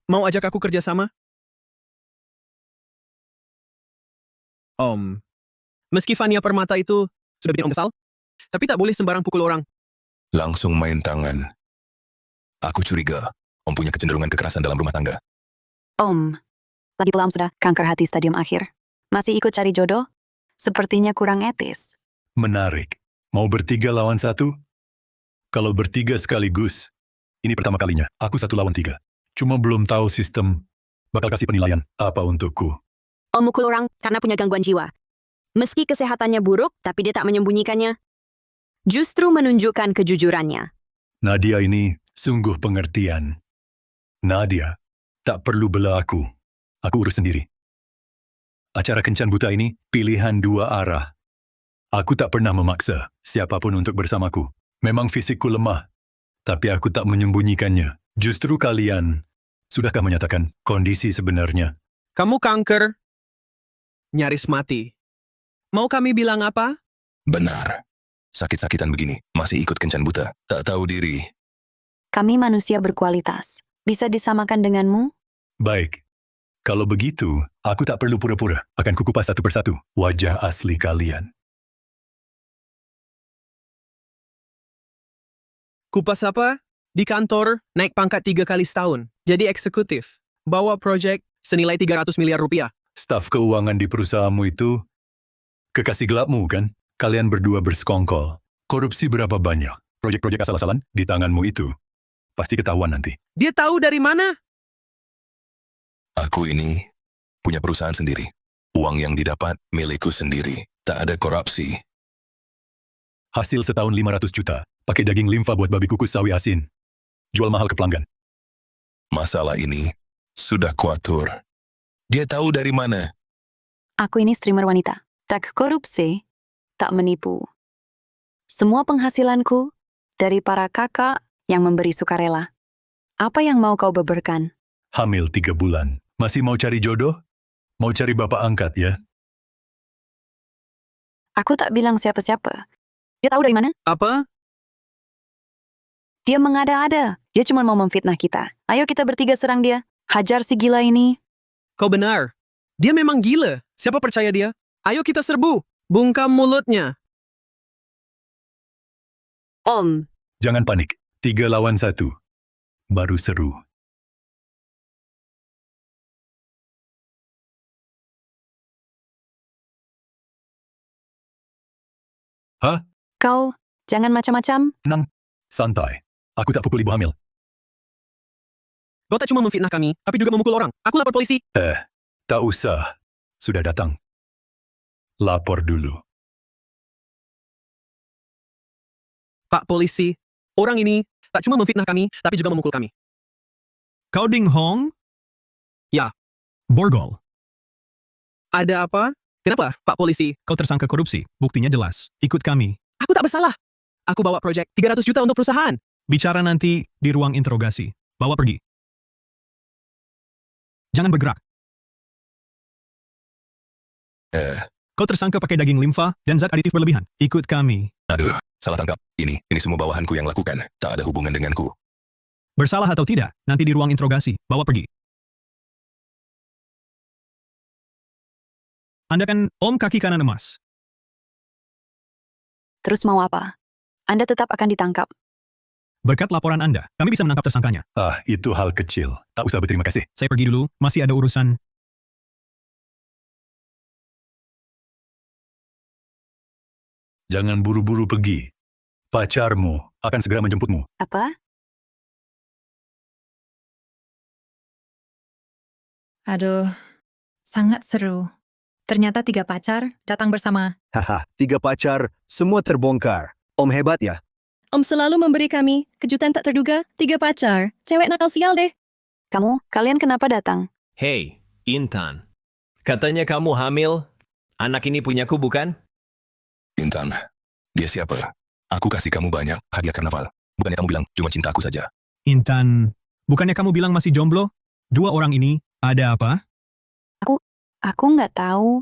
Mau ajak aku kerja sama? Om, meski Fania Permata itu sudah bikin Om kesal, tapi tak boleh sembarang pukul orang. Langsung main tangan. Aku curiga Om punya kecenderungan kekerasan dalam rumah tangga. Om, lagi pula Om sudah kanker hati stadium akhir. Masih ikut cari jodoh? Sepertinya kurang etis. Menarik. Mau bertiga lawan 1? Kalau bertiga sekaligus, ini pertama kalinya. Aku 1 lawan 3. Cuma belum tahu sistem bakal kasih penilaian apa untukku. Om mukul orang karena punya gangguan jiwa. Meski kesehatannya buruk, tapi dia tak menyembunyikannya. Justru menunjukkan kejujurannya. Nadia ini sungguh pengertian. Nadia, tak perlu bela aku. Aku urus sendiri. Acara Kencan Buta ini pilihan dua arah. Aku tak pernah memaksa siapapun untuk bersamaku. Memang fisikku lemah, tapi aku tak menyembunyikannya. Justru kalian, sudahkah menyatakan kondisi sebenarnya? Kamu kanker. Nyaris mati. Mau kami bilang apa? Benar. Sakit-sakitan begini, masih ikut Kencan Buta. Tak tahu diri. Kami manusia berkualitas. Bisa disamakan denganmu? Baik. Kalau begitu, aku tak perlu pura-pura. Akan kukupas satu persatu wajah asli kalian. Kupas apa? Di kantor, naik pangkat 3 kali setahun. Jadi eksekutif. Bawa proyek senilai 300 miliar rupiah. Staf keuangan di perusahaanmu itu kekasih gelapmu, kan? Kalian berdua bersekongkol. Korupsi berapa banyak? Proyek-proyek asal-asalan di tanganmu itu. Pasti ketahuan nanti. Dia tahu dari mana? Aku ini punya perusahaan sendiri. Uang yang didapat milikku sendiri. Tak ada korupsi. Hasil setahun 500 juta. Pakai daging limfa buat babi kukus sawi asin. Jual mahal ke pelanggan. Masalah ini sudah kuatur. Dia tahu dari mana? Aku ini streamer wanita. Tak korupsi, tak menipu. Semua penghasilanku dari para kakak yang memberi sukarela. Apa yang mau kau beberkan? Hamil 3 bulan. Masih mau cari jodoh? Mau cari bapak angkat, ya? Aku tak bilang siapa-siapa. Dia tahu dari mana? Apa? Dia mengada-ada. Dia cuma mau memfitnah kita. Ayo kita bertiga serang dia. Hajar si gila ini. Kau benar. Dia memang gila. Siapa percaya dia? Ayo kita serbu. Bungkam mulutnya. Om, Jangan panik. 3 lawan 1. Baru seru. Hah? Kau, jangan macam-macam. Tenang. Santai. Aku tak pukul ibu hamil. Kau tak cuma memfitnah kami, tapi juga memukul orang. Aku lapor polisi. Tak usah. Sudah datang. Lapor dulu. Pak polisi, orang ini tak cuma memfitnah kami, tapi juga memukul kami. Kau Ding Hong? Ya. Borgol. Ada apa? Kenapa, Pak polisi? Kau tersangka korupsi. Buktinya jelas. Ikut kami. Aku tak bersalah. Aku bawa proyek 300 juta untuk perusahaan. Bicara nanti di ruang interogasi. Bawa pergi. Jangan bergerak. Kau tersangka pakai daging limfa dan zat aditif berlebihan. Ikut kami. Aduh, salah tangkap. Ini semua bawahanku yang lakukan. Tak ada hubungan denganku. Bersalah atau tidak, nanti di ruang interogasi. Bawa pergi. Anda kan om kaki kanan emas. Terus mau apa? Anda tetap akan ditangkap. Berkat laporan Anda, kami bisa menangkap tersangkanya. Itu hal kecil. Tak usah berterima kasih. Saya pergi dulu, masih ada urusan. Jangan buru-buru pergi. Pacarmu akan segera menjemputmu. Apa? Aduh, sangat seru. Ternyata 3 pacar datang bersama. Haha, 3 pacar, semua terbongkar. Om hebat ya? Om selalu memberi kami kejutan tak terduga. 3 pacar. Cewek nakal sial deh. Kalian kenapa datang? Hey, Intan. Katanya kamu hamil. Anak ini punyaku, bukan? Intan, dia siapa? Aku kasih kamu banyak hadiah karnaval. Bukannya kamu bilang cuma cinta aku saja. Intan, bukannya kamu bilang masih jomblo? 2 orang ini, ada apa? Aku nggak tahu.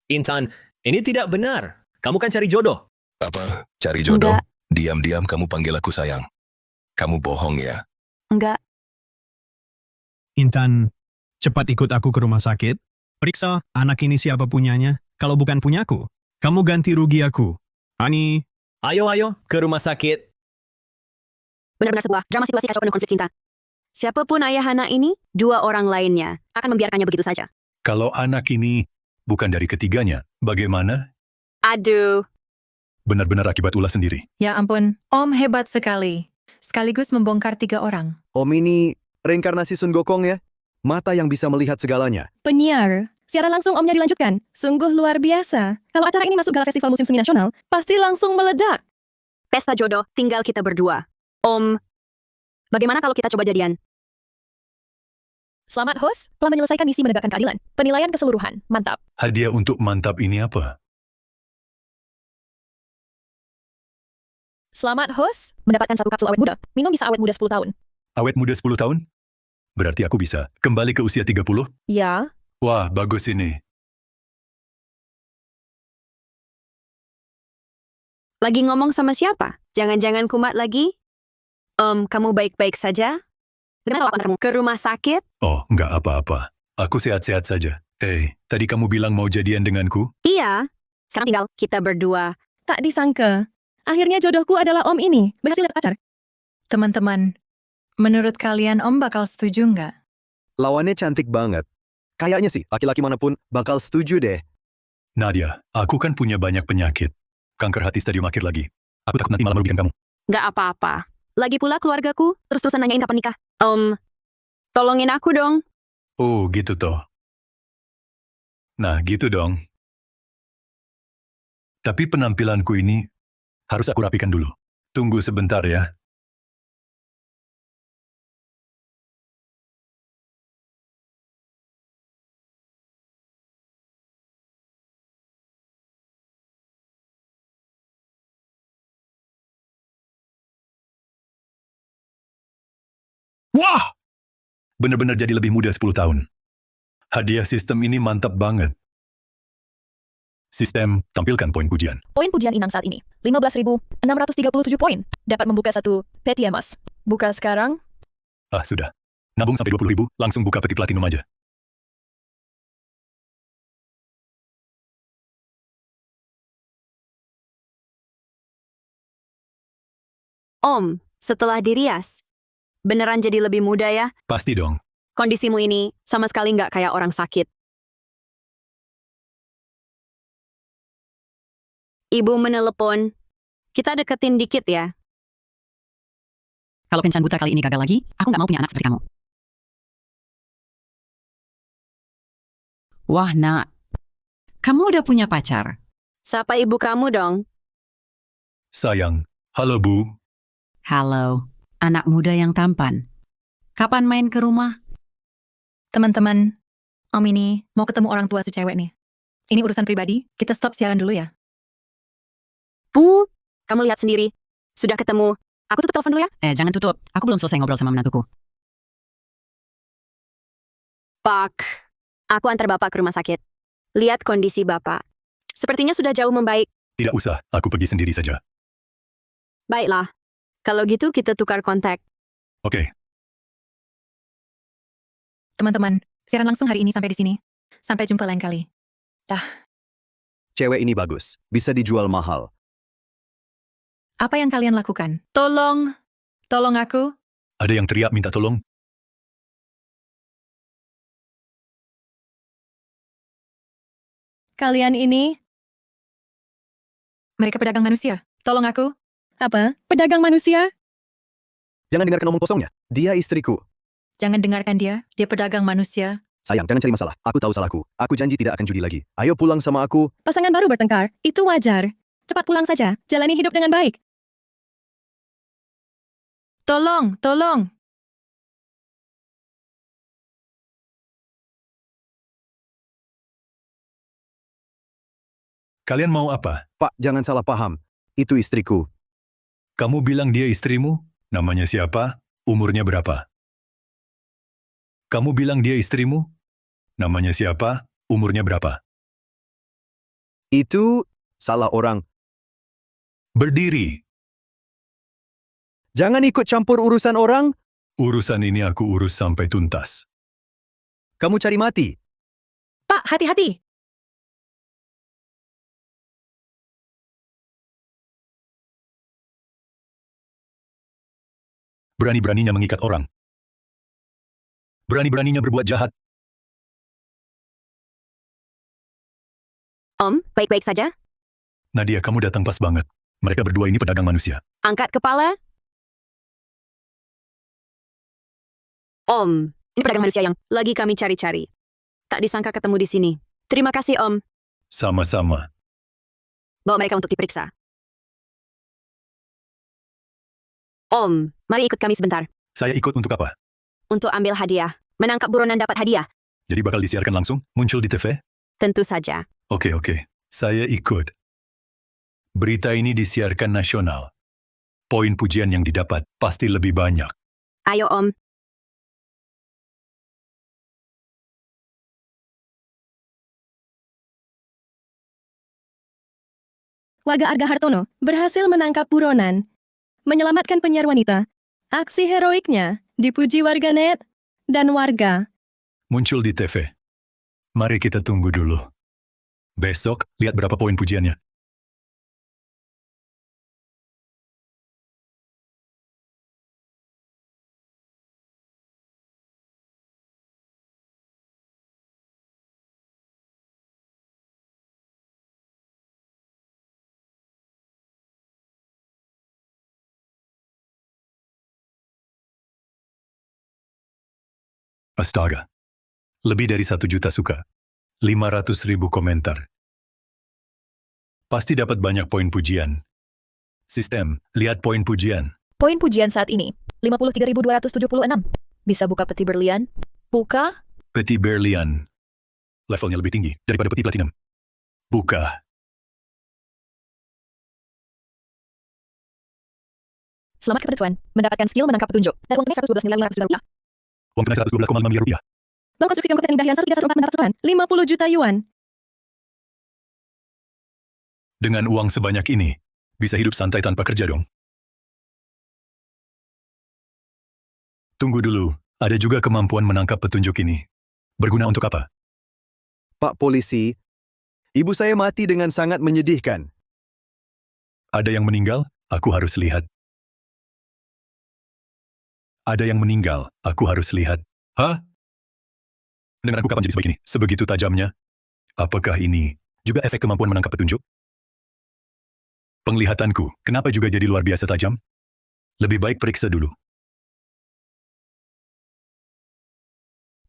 Intan, ini tidak benar. Kamu kan cari jodoh. Apa? Cari jodoh? Enggak. Diam-diam kamu panggil aku sayang. Kamu bohong ya? Enggak. Intan, cepat ikut aku ke rumah sakit. Periksa anak ini siapa punyanya. Kalau bukan punyaku, kamu ganti rugi aku. Ani. Ayo, ke rumah sakit. benar-benar sebuah drama situasi kacau penuh konflik cinta. Siapapun ayah anak ini, 2 orang lainnya akan membiarkannya begitu saja. Kalau anak ini bukan dari ketiganya, bagaimana? Aduh. Benar-benar akibat ulah sendiri. Ya ampun, Om hebat sekali. Sekaligus membongkar 3 orang. Om ini reinkarnasi Sun Gokong ya? Mata yang bisa melihat segalanya. Penyiar. Siaran langsung Omnya dilanjutkan. Sungguh luar biasa. Kalau acara ini masuk gala festival musim semi nasional, pasti langsung meledak. Pesta jodoh, tinggal kita berdua. Om, bagaimana kalau kita coba jadian? Selamat host, telah menyelesaikan misi menegakkan keadilan. Penilaian keseluruhan, mantap. Hadiah untuk mantap ini apa? Selamat host, mendapatkan 1 kapsul awet muda. Minum bisa awet muda 10 tahun. Awet muda 10 tahun? Berarti aku bisa kembali ke usia 30? Ya, Wah, bagus ini. Lagi ngomong sama siapa? Jangan-jangan kumat lagi? Kamu baik-baik saja? Gimana kalau kamu ke rumah sakit? Oh, nggak apa-apa. Aku sehat-sehat saja. Tadi kamu bilang mau jadian denganku? Iya. Sekarang tinggal kita berdua. Tak disangka. Akhirnya jodohku adalah Om ini. Berhasil dapat pacar. Teman-teman, menurut kalian Om bakal setuju nggak? Lawannya cantik banget. Kayaknya sih, laki-laki manapun bakal setuju deh. Nadia, aku kan punya banyak penyakit. Kanker hati stadium akhir lagi. Aku takut nanti malah merugikan kamu. Nggak apa-apa. Lagi pula keluargaku terus-terusan nanyain kapan nikah. Tolongin aku dong. Oh, gitu toh. Nah, gitu dong. Tapi penampilanku ini harus aku rapikan dulu. Tunggu sebentar ya. Wah! Benar-benar jadi lebih muda 10 tahun. Hadiah sistem ini mantap banget. Sistem, tampilkan poin pujian. poin pujian Inang saat ini. 15.637 poin. Dapat membuka 1 peti emas. Buka sekarang. Ah, sudah. Nabung sampai 20.000, langsung buka peti platinum aja. Om, setelah dirias, beneran jadi lebih muda ya? Pasti dong. Kondisimu ini sama sekali nggak kayak orang sakit. Ibu menelepon. Kita deketin dikit ya. Kalau kencan buta kali ini gagal lagi, aku nggak mau punya anak seperti kamu. Wah, nak. Kamu udah punya pacar? Sapa ibu kamu dong. Sayang. Halo, Bu. Halo, anak muda yang tampan. Kapan main ke rumah? Teman-teman, Om ini mau ketemu orang tua si cewek nih. Ini urusan pribadi, kita stop siaran dulu ya. Bu, kamu lihat sendiri. Sudah ketemu. Aku tutup telepon dulu ya. Jangan tutup. Aku belum selesai ngobrol sama menantuku. Pak, aku antar Bapak ke rumah sakit. Lihat kondisi Bapak. Sepertinya sudah jauh membaik. Tidak usah, aku pergi sendiri saja. Baiklah. Kalau gitu kita tukar kontak. Oke. Teman-teman, siaran langsung hari ini sampai di sini. Sampai jumpa lain kali. Cewek ini bagus. Bisa dijual mahal. Apa yang kalian lakukan? Tolong aku. Ada yang teriak minta tolong? Kalian ini... Mereka pedagang manusia. Tolong aku. Apa? Pedagang manusia? Jangan dengarkan omong kosongnya. Dia istriku. Jangan dengarkan dia. Dia pedagang manusia. Sayang, jangan cari masalah. Aku tahu salahku. Aku janji tidak akan judi lagi. Ayo pulang sama aku. Pasangan baru bertengkar. Itu wajar. Cepat pulang saja. Jalani hidup dengan baik. Tolong. Kalian mau apa? Pak, jangan salah paham. Itu istriku. Kamu bilang dia istrimu? Namanya siapa? Umurnya berapa? Kamu bilang dia istrimu? Namanya siapa? Umurnya berapa? Itu salah orang. Berdiri. Jangan ikut campur urusan orang. Urusan ini aku urus sampai tuntas. Kamu cari mati. Pak, hati-hati. Berani-beraninya mengikat orang. Berani-beraninya berbuat jahat. Om, baik-baik saja? Nadia, kamu datang pas banget. Mereka berdua ini pedagang manusia. Angkat kepala. Om, ini pedagang manusia yang lagi kami cari-cari. Tak disangka ketemu di sini. Terima kasih, Om. Sama-sama. Bawa mereka untuk diperiksa. Om, mari ikut kami sebentar. Saya ikut untuk apa? Untuk ambil hadiah. Menangkap buronan dapat hadiah. Jadi bakal disiarkan langsung? Muncul di TV? Tentu saja. Oke. Saya ikut. Berita ini disiarkan nasional. Poin pujian yang didapat pasti lebih banyak. Ayo, Om. Warga Arga Hartono berhasil menangkap buronan, menyelamatkan penyiar wanita. Aksi heroiknya dipuji warganet dan warga. Muncul di TV. Mari kita tunggu dulu. Besok, lihat berapa poin pujiannya. Astaga. Lebih dari 1 juta suka. 500.000 komentar. Pasti dapat banyak poin pujian. Sistem, lihat poin pujian. Poin pujian saat ini, 53.276. Bisa buka peti berlian? Buka? Peti berlian. Levelnya lebih tinggi daripada peti platinum. Buka. Selamat kepedesuan, mendapatkan skill menangkap petunjuk. Dan uang tunai 112.500.000 rupiah. Uang tunai 112,5 miliar rupiah. Bank Konstruksi Tiongkok dan Indah 1314 mendapat setoran 50 juta yuan. Dengan uang sebanyak ini, bisa hidup santai tanpa kerja dong. Tunggu dulu, ada juga kemampuan menangkap petunjuk ini. Berguna untuk apa? Pak Polisi, ibu saya mati dengan sangat menyedihkan. Ada yang meninggal? Aku harus lihat. Ada yang meninggal, aku harus lihat. Hah? Pendengaranku kapan jadi sebaik ini? Sebegitu tajamnya? Apakah ini juga efek kemampuan menangkap petunjuk? Penglihatanku, kenapa juga jadi luar biasa tajam? Lebih baik periksa dulu.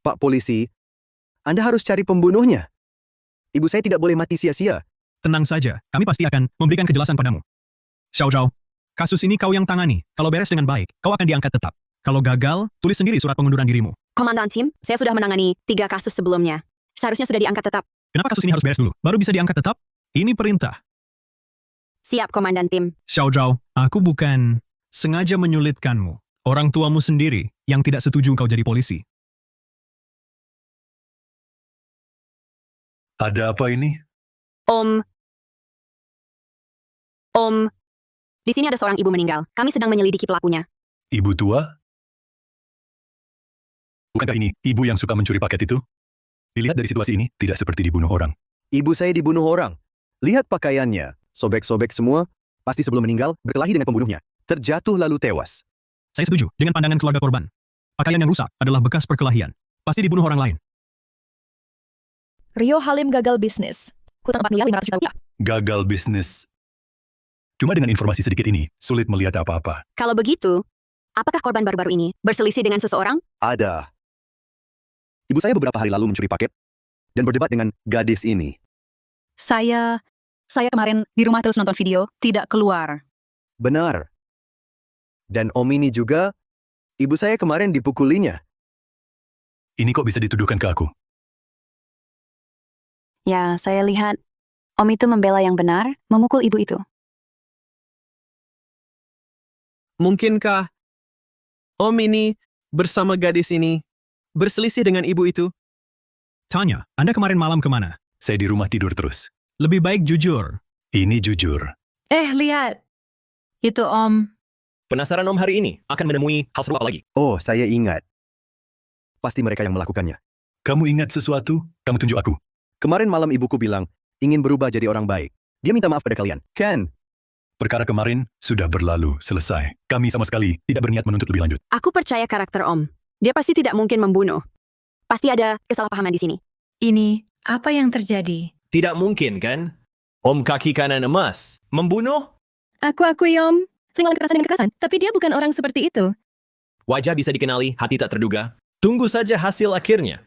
Pak Polisi, Anda harus cari pembunuhnya. Ibu saya tidak boleh mati sia-sia. Tenang saja, kami pasti akan memberikan kejelasan padamu. Xiao Zhao, kasus ini kau yang tangani. Kalau beres dengan baik, kau akan diangkat tetap. Kalau gagal, tulis sendiri surat pengunduran dirimu. Komandan tim, saya sudah menangani 3 kasus sebelumnya. Seharusnya sudah diangkat tetap. Kenapa kasus ini harus beres dulu? Baru bisa diangkat tetap? Ini perintah. Siap, Komandan tim. Xiao Zhao, aku bukan sengaja menyulitkanmu. Orang tuamu sendiri yang tidak setuju kau jadi polisi. Ada apa ini? Om, di sini ada seorang ibu meninggal. Kami sedang menyelidiki pelakunya. Ibu tua? Bukankah ini ibu yang suka mencuri paket itu? Dilihat dari situasi ini, tidak seperti dibunuh orang. Ibu saya dibunuh orang. Lihat pakaiannya, sobek-sobek semua, pasti sebelum meninggal berkelahi dengan pembunuhnya. Terjatuh lalu tewas. Saya setuju dengan pandangan keluarga korban. Pakaian yang rusak adalah bekas perkelahian. Pasti dibunuh orang lain. Rio Halim gagal bisnis. Hutang 4.500.000 rupiah. Gagal bisnis. Cuma dengan informasi sedikit ini, sulit melihat apa-apa. Kalau begitu, apakah korban baru-baru ini berselisih dengan seseorang? Ada. Ibu saya beberapa hari lalu mencuri paket dan berdebat dengan gadis ini. Saya kemarin di rumah terus nonton video, tidak keluar. Benar. Dan Om ini juga, ibu saya kemarin dipukulinya. Ini kok bisa dituduhkan ke aku? Ya, saya lihat Om itu membela yang benar, memukul ibu itu. Mungkinkah Om ini bersama gadis ini berselisih dengan ibu itu? Tanya, Anda kemarin malam kemana? Saya di rumah tidur terus. Lebih baik jujur. Ini jujur. Lihat. Itu Om. Penasaran Om hari ini akan menemui hal serupa lagi? Oh, saya ingat. Pasti mereka yang melakukannya. Kamu ingat sesuatu? Kamu tunjuk aku. Kemarin malam ibuku bilang, ingin berubah jadi orang baik. Dia minta maaf pada kalian. Kan? Perkara kemarin sudah berlalu, selesai. Kami sama sekali tidak berniat menuntut lebih lanjut. Aku percaya karakter Om. Dia pasti tidak mungkin membunuh. Pasti ada kesalahpahaman di sini. Ini, apa yang terjadi? Tidak mungkin, kan? Om kaki kanan emas. Membunuh? Aku akui, Om. Sering melawan kekerasan dengan kekerasan, tapi dia bukan orang seperti itu. Wajah bisa dikenali, hati tak terduga. Tunggu saja hasil akhirnya.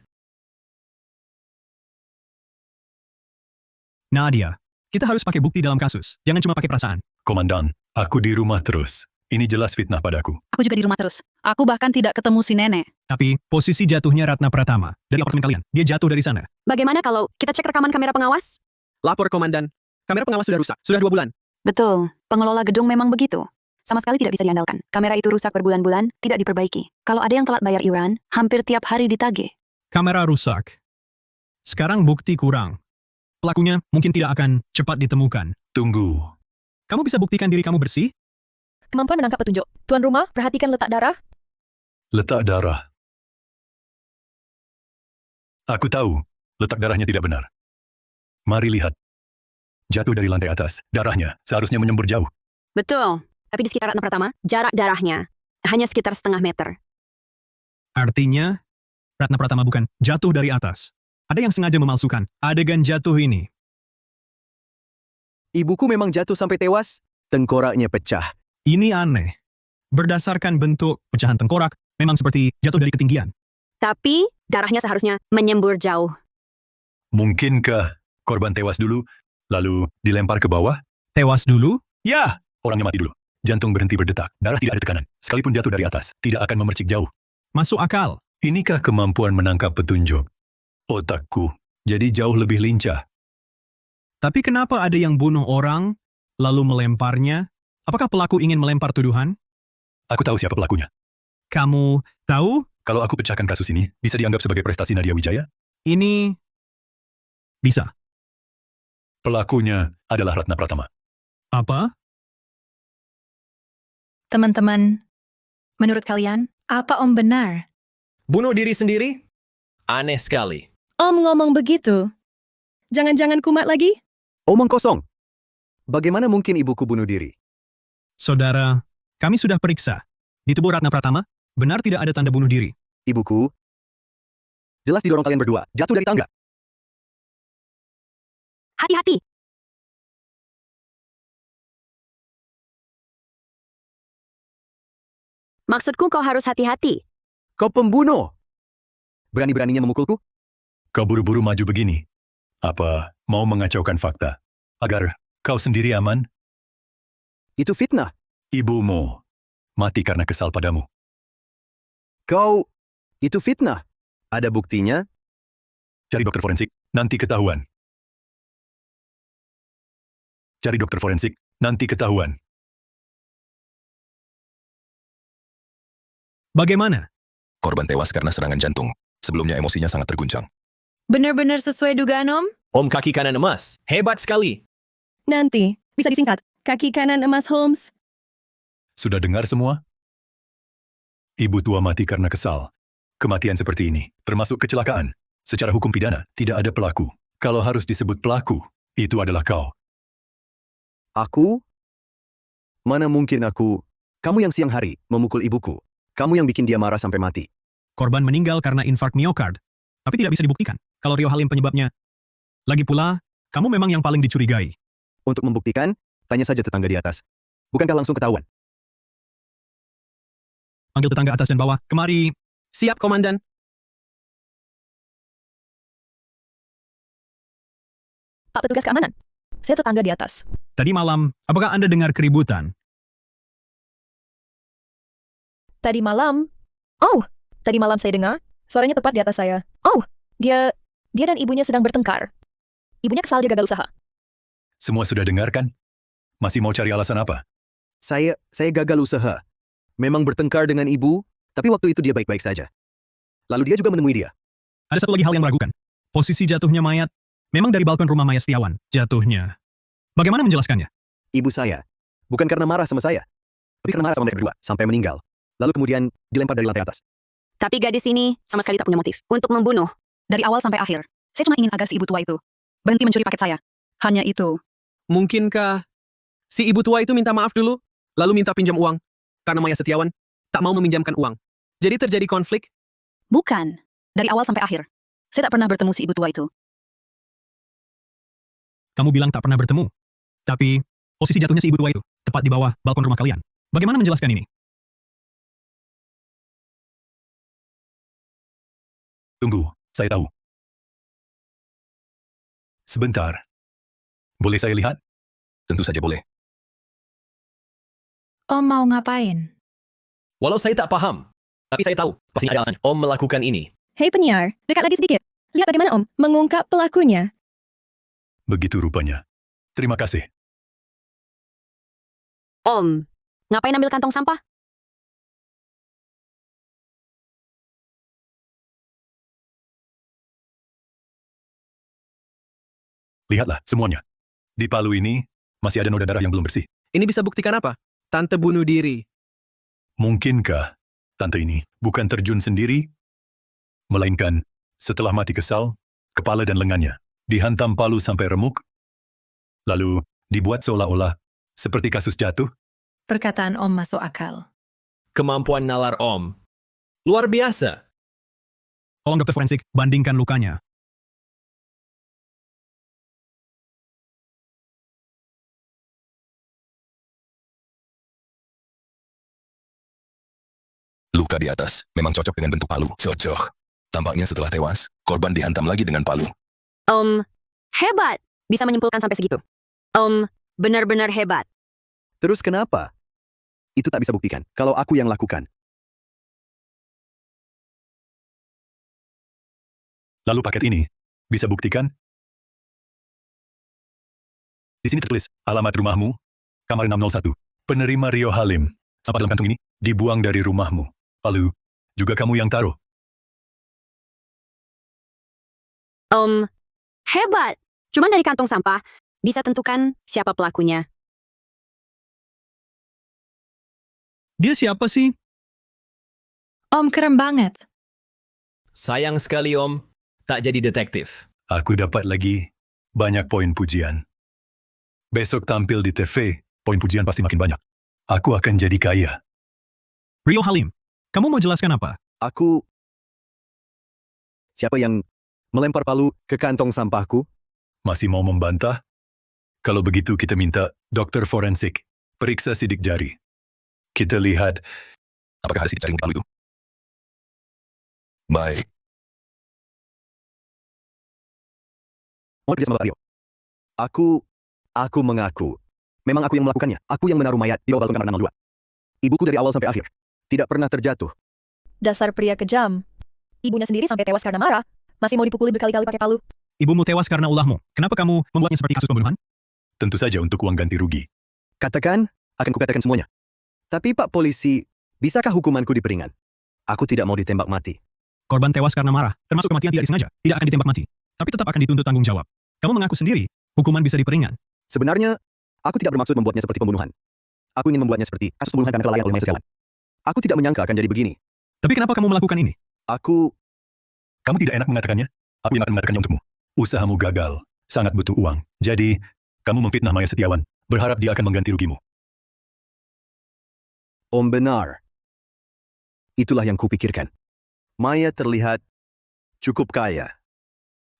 Nadia, kita harus pakai bukti dalam kasus. Jangan cuma pakai perasaan. Komandan, aku di rumah terus. Ini jelas fitnah padaku. Aku juga di rumah terus. Aku bahkan tidak ketemu si nenek. Tapi posisi jatuhnya Ratna Pratama dari apartemen kalian. Dia jatuh dari sana. Bagaimana kalau kita cek rekaman kamera pengawas? Lapor komandan. Kamera pengawas sudah rusak. Sudah 2 bulan. Betul, pengelola gedung memang begitu. Sama sekali tidak bisa diandalkan. Kamera itu rusak berbulan-bulan, tidak diperbaiki. Kalau ada yang telat bayar iuran, hampir tiap hari ditagih. Kamera rusak. Sekarang bukti kurang. Pelakunya mungkin tidak akan cepat ditemukan. Tunggu. Kamu bisa buktikan diri kamu bersih? Kemampuan menangkap petunjuk. Tuan rumah, perhatikan letak darah. Letak darah. Aku tahu, letak darahnya tidak benar. Mari lihat. Jatuh dari lantai atas. Darahnya seharusnya menyembur jauh. Betul. Tapi di sekitar Ratna Pratama, jarak darahnya hanya sekitar setengah meter. Artinya, Ratna Pratama bukan jatuh dari atas. Ada yang sengaja memalsukan adegan jatuh ini. Ibuku memang jatuh sampai tewas, tengkoraknya pecah. Ini aneh. Berdasarkan bentuk pecahan tengkorak, memang seperti jatuh dari ketinggian. Tapi darahnya seharusnya menyembur jauh. Mungkinkah korban tewas dulu, lalu dilempar ke bawah? Tewas dulu? Ya, orangnya mati dulu. Jantung berhenti berdetak, darah tidak ada tekanan. Sekalipun jatuh dari atas, tidak akan memercik jauh. Masuk akal. Inikah kemampuan menangkap petunjuk? Otakku jadi jauh lebih lincah. Tapi kenapa ada yang bunuh orang, lalu melemparnya? Apakah pelaku ingin melempar tuduhan? Aku tahu siapa pelakunya. Kamu tahu? Kalau aku pecahkan kasus ini, bisa dianggap sebagai prestasi Nadia Wijaya? Ini bisa. Pelakunya adalah Ratna Pratama. Apa? Teman-teman, menurut kalian, apa Om benar? Bunuh diri sendiri? Aneh sekali. Om ngomong begitu. Jangan-jangan kumat lagi? Omong kosong. Bagaimana mungkin ibuku bunuh diri? Saudara, kami sudah periksa. Di tubuh Ratna Pratama, benar tidak ada tanda bunuh diri. Ibuku, jelas didorong kalian berdua, jatuh dari tangga. Hati-hati. Maksudku kau harus hati-hati. Kau pembunuh. Berani-beraninya memukulku? Kau buru-buru maju begini. Apa mau mengacaukan fakta? Agar kau sendiri aman? Itu fitnah. Ibumu mati karena kesal padamu. Kau, itu fitnah. Ada buktinya? Cari dokter forensik, nanti ketahuan. Cari dokter forensik, nanti ketahuan. Bagaimana? Korban tewas karena serangan jantung. Sebelumnya emosinya sangat terguncang. Benar-benar sesuai dugaan Om? Om kaki kanan emas. Hebat sekali. Nanti, bisa disingkat. Kaki kanan emas Holmes. Sudah dengar semua? Ibu tua mati karena kesal. Kematian seperti ini, termasuk kecelakaan. Secara hukum pidana, tidak ada pelaku. Kalau harus disebut pelaku, itu adalah kau. Aku? Mana mungkin aku? Kamu yang siang hari memukul ibuku. Kamu yang bikin dia marah sampai mati. Korban meninggal karena infark miokard. Tapi tidak bisa dibuktikan kalau Rio Halim penyebabnya. Lagi pula, kamu memang yang paling dicurigai. Untuk membuktikan, tanya saja tetangga di atas. Bukankah langsung ketahuan? Panggil tetangga atas dan bawah. Kemari. Siap, komandan. Pak petugas keamanan. Saya tetangga di atas. Tadi malam, apakah Anda dengar keributan? Tadi malam. Oh, tadi malam saya dengar. Suaranya tepat di atas saya. Oh, dia dan ibunya sedang bertengkar. Ibunya kesal dia gagal usaha. Semua sudah dengar kan? Masih mau cari alasan apa? Saya gagal usaha. Memang bertengkar dengan ibu, tapi waktu itu dia baik-baik saja. Lalu dia juga menemui dia. Ada satu lagi hal yang meragukan. Posisi jatuhnya mayat memang dari balkon rumah Maya Setiawan. Jatuhnya. Bagaimana menjelaskannya? Ibu saya. Bukan karena marah sama saya. Tapi karena marah sama mereka berdua, sampai meninggal. Lalu kemudian dilempar dari lantai atas. Tapi gadis ini sama sekali tak punya motif untuk membunuh. Dari awal sampai akhir, saya cuma ingin agar si ibu tua itu berhenti mencuri paket saya. Hanya itu. Mungkinkah si ibu tua itu minta maaf dulu, lalu minta pinjam uang? Karena Maya Setiawan tak mau meminjamkan uang. Jadi terjadi konflik? Bukan. Dari awal sampai akhir. Saya tak pernah bertemu si ibu tua itu. Kamu bilang tak pernah bertemu. Tapi, posisi jatuhnya si ibu tua itu tepat di bawah balkon rumah kalian. Bagaimana menjelaskan ini? Tunggu, saya tahu. Sebentar. Boleh saya lihat? Tentu saja boleh. Om mau ngapain? Walau saya tak paham, tapi saya tahu pasti ada alasan Om melakukan ini. Hei penyiar, dekat lagi sedikit. Lihat bagaimana Om mengungkap pelakunya. Begitu rupanya. Terima kasih. Om, ngapain ambil kantong sampah? Lihatlah semuanya. Di palu ini masih ada noda darah yang belum bersih. Ini bisa buktikan apa? Tante bunuh diri. Mungkinkah tante ini bukan terjun sendiri, melainkan setelah mati kesal, kepala dan lengannya dihantam palu sampai remuk, lalu dibuat seolah-olah seperti kasus jatuh? Perkataan Om masuk akal. Kemampuan nalar Om luar biasa. Tolong dokter forensik, bandingkan lukanya. Luka di atas memang cocok dengan bentuk palu. Cocok. Tampaknya setelah tewas, korban dihantam lagi dengan palu. Om, hebat. Bisa menyimpulkan sampai segitu. Om, benar-benar hebat. Terus kenapa? Itu tak bisa buktikan kalau aku yang lakukan. Lalu paket ini bisa buktikan? Di sini tertulis alamat rumahmu, kamar 601. Penerima Rio Halim. Sampah dalam kantung ini dibuang dari rumahmu. Lalu, juga kamu yang taruh. Om, hebat. Cuman dari kantong sampah, bisa tentukan siapa pelakunya. Dia siapa sih? Om keren banget. Sayang sekali Om, tak jadi detektif. Aku dapat lagi banyak poin pujian. Besok tampil di TV, poin pujian pasti makin banyak. Aku akan jadi kaya. Rio Halim, kamu mau jelaskan apa? Aku... Siapa yang melempar palu ke kantong sampahku? Masih mau membantah? Kalau begitu kita minta dokter forensik periksa sidik jari. Kita lihat Apakah ada sidik jari di palu itu? Baik. Mau kerja sama Pak Rio? Aku mengaku. Memang aku yang melakukannya. Aku yang menaruh mayat di bawah balkon kamar 602. Ibuku dari awal sampai akhir tidak pernah terjatuh. Dasar pria kejam. Ibunya sendiri sampai tewas karena marah. Masih mau dipukuli berkali-kali pakai palu. Ibumu tewas karena ulahmu. Kenapa kamu membuatnya seperti kasus pembunuhan? tentu saja untuk uang ganti rugi. Katakan, akan kukatakan semuanya. Tapi Pak Polisi, bisakah hukumanku diperingan? Aku tidak mau ditembak mati. Korban tewas karena marah, termasuk kematian tidak disengaja, tidak akan ditembak mati. Tapi tetap akan dituntut tanggung jawab. Kamu mengaku sendiri, hukuman bisa diperingan. Sebenarnya, aku tidak bermaksud membuatnya seperti pembunuhan. Aku ingin membuatnya seperti kasus pembunuhan karena kelalaian oleh Maya Setiawan. Aku tidak menyangka akan jadi begini. Tapi kenapa kamu melakukan ini? Kamu tidak enak mengatakannya? Aku yang akan mengatakannya untukmu. Usahamu gagal, sangat butuh uang. Jadi, kamu memfitnah Maya Setiawan, berharap dia akan mengganti rugimu. Om benar. Itulah yang kupikirkan. Maya terlihat cukup kaya.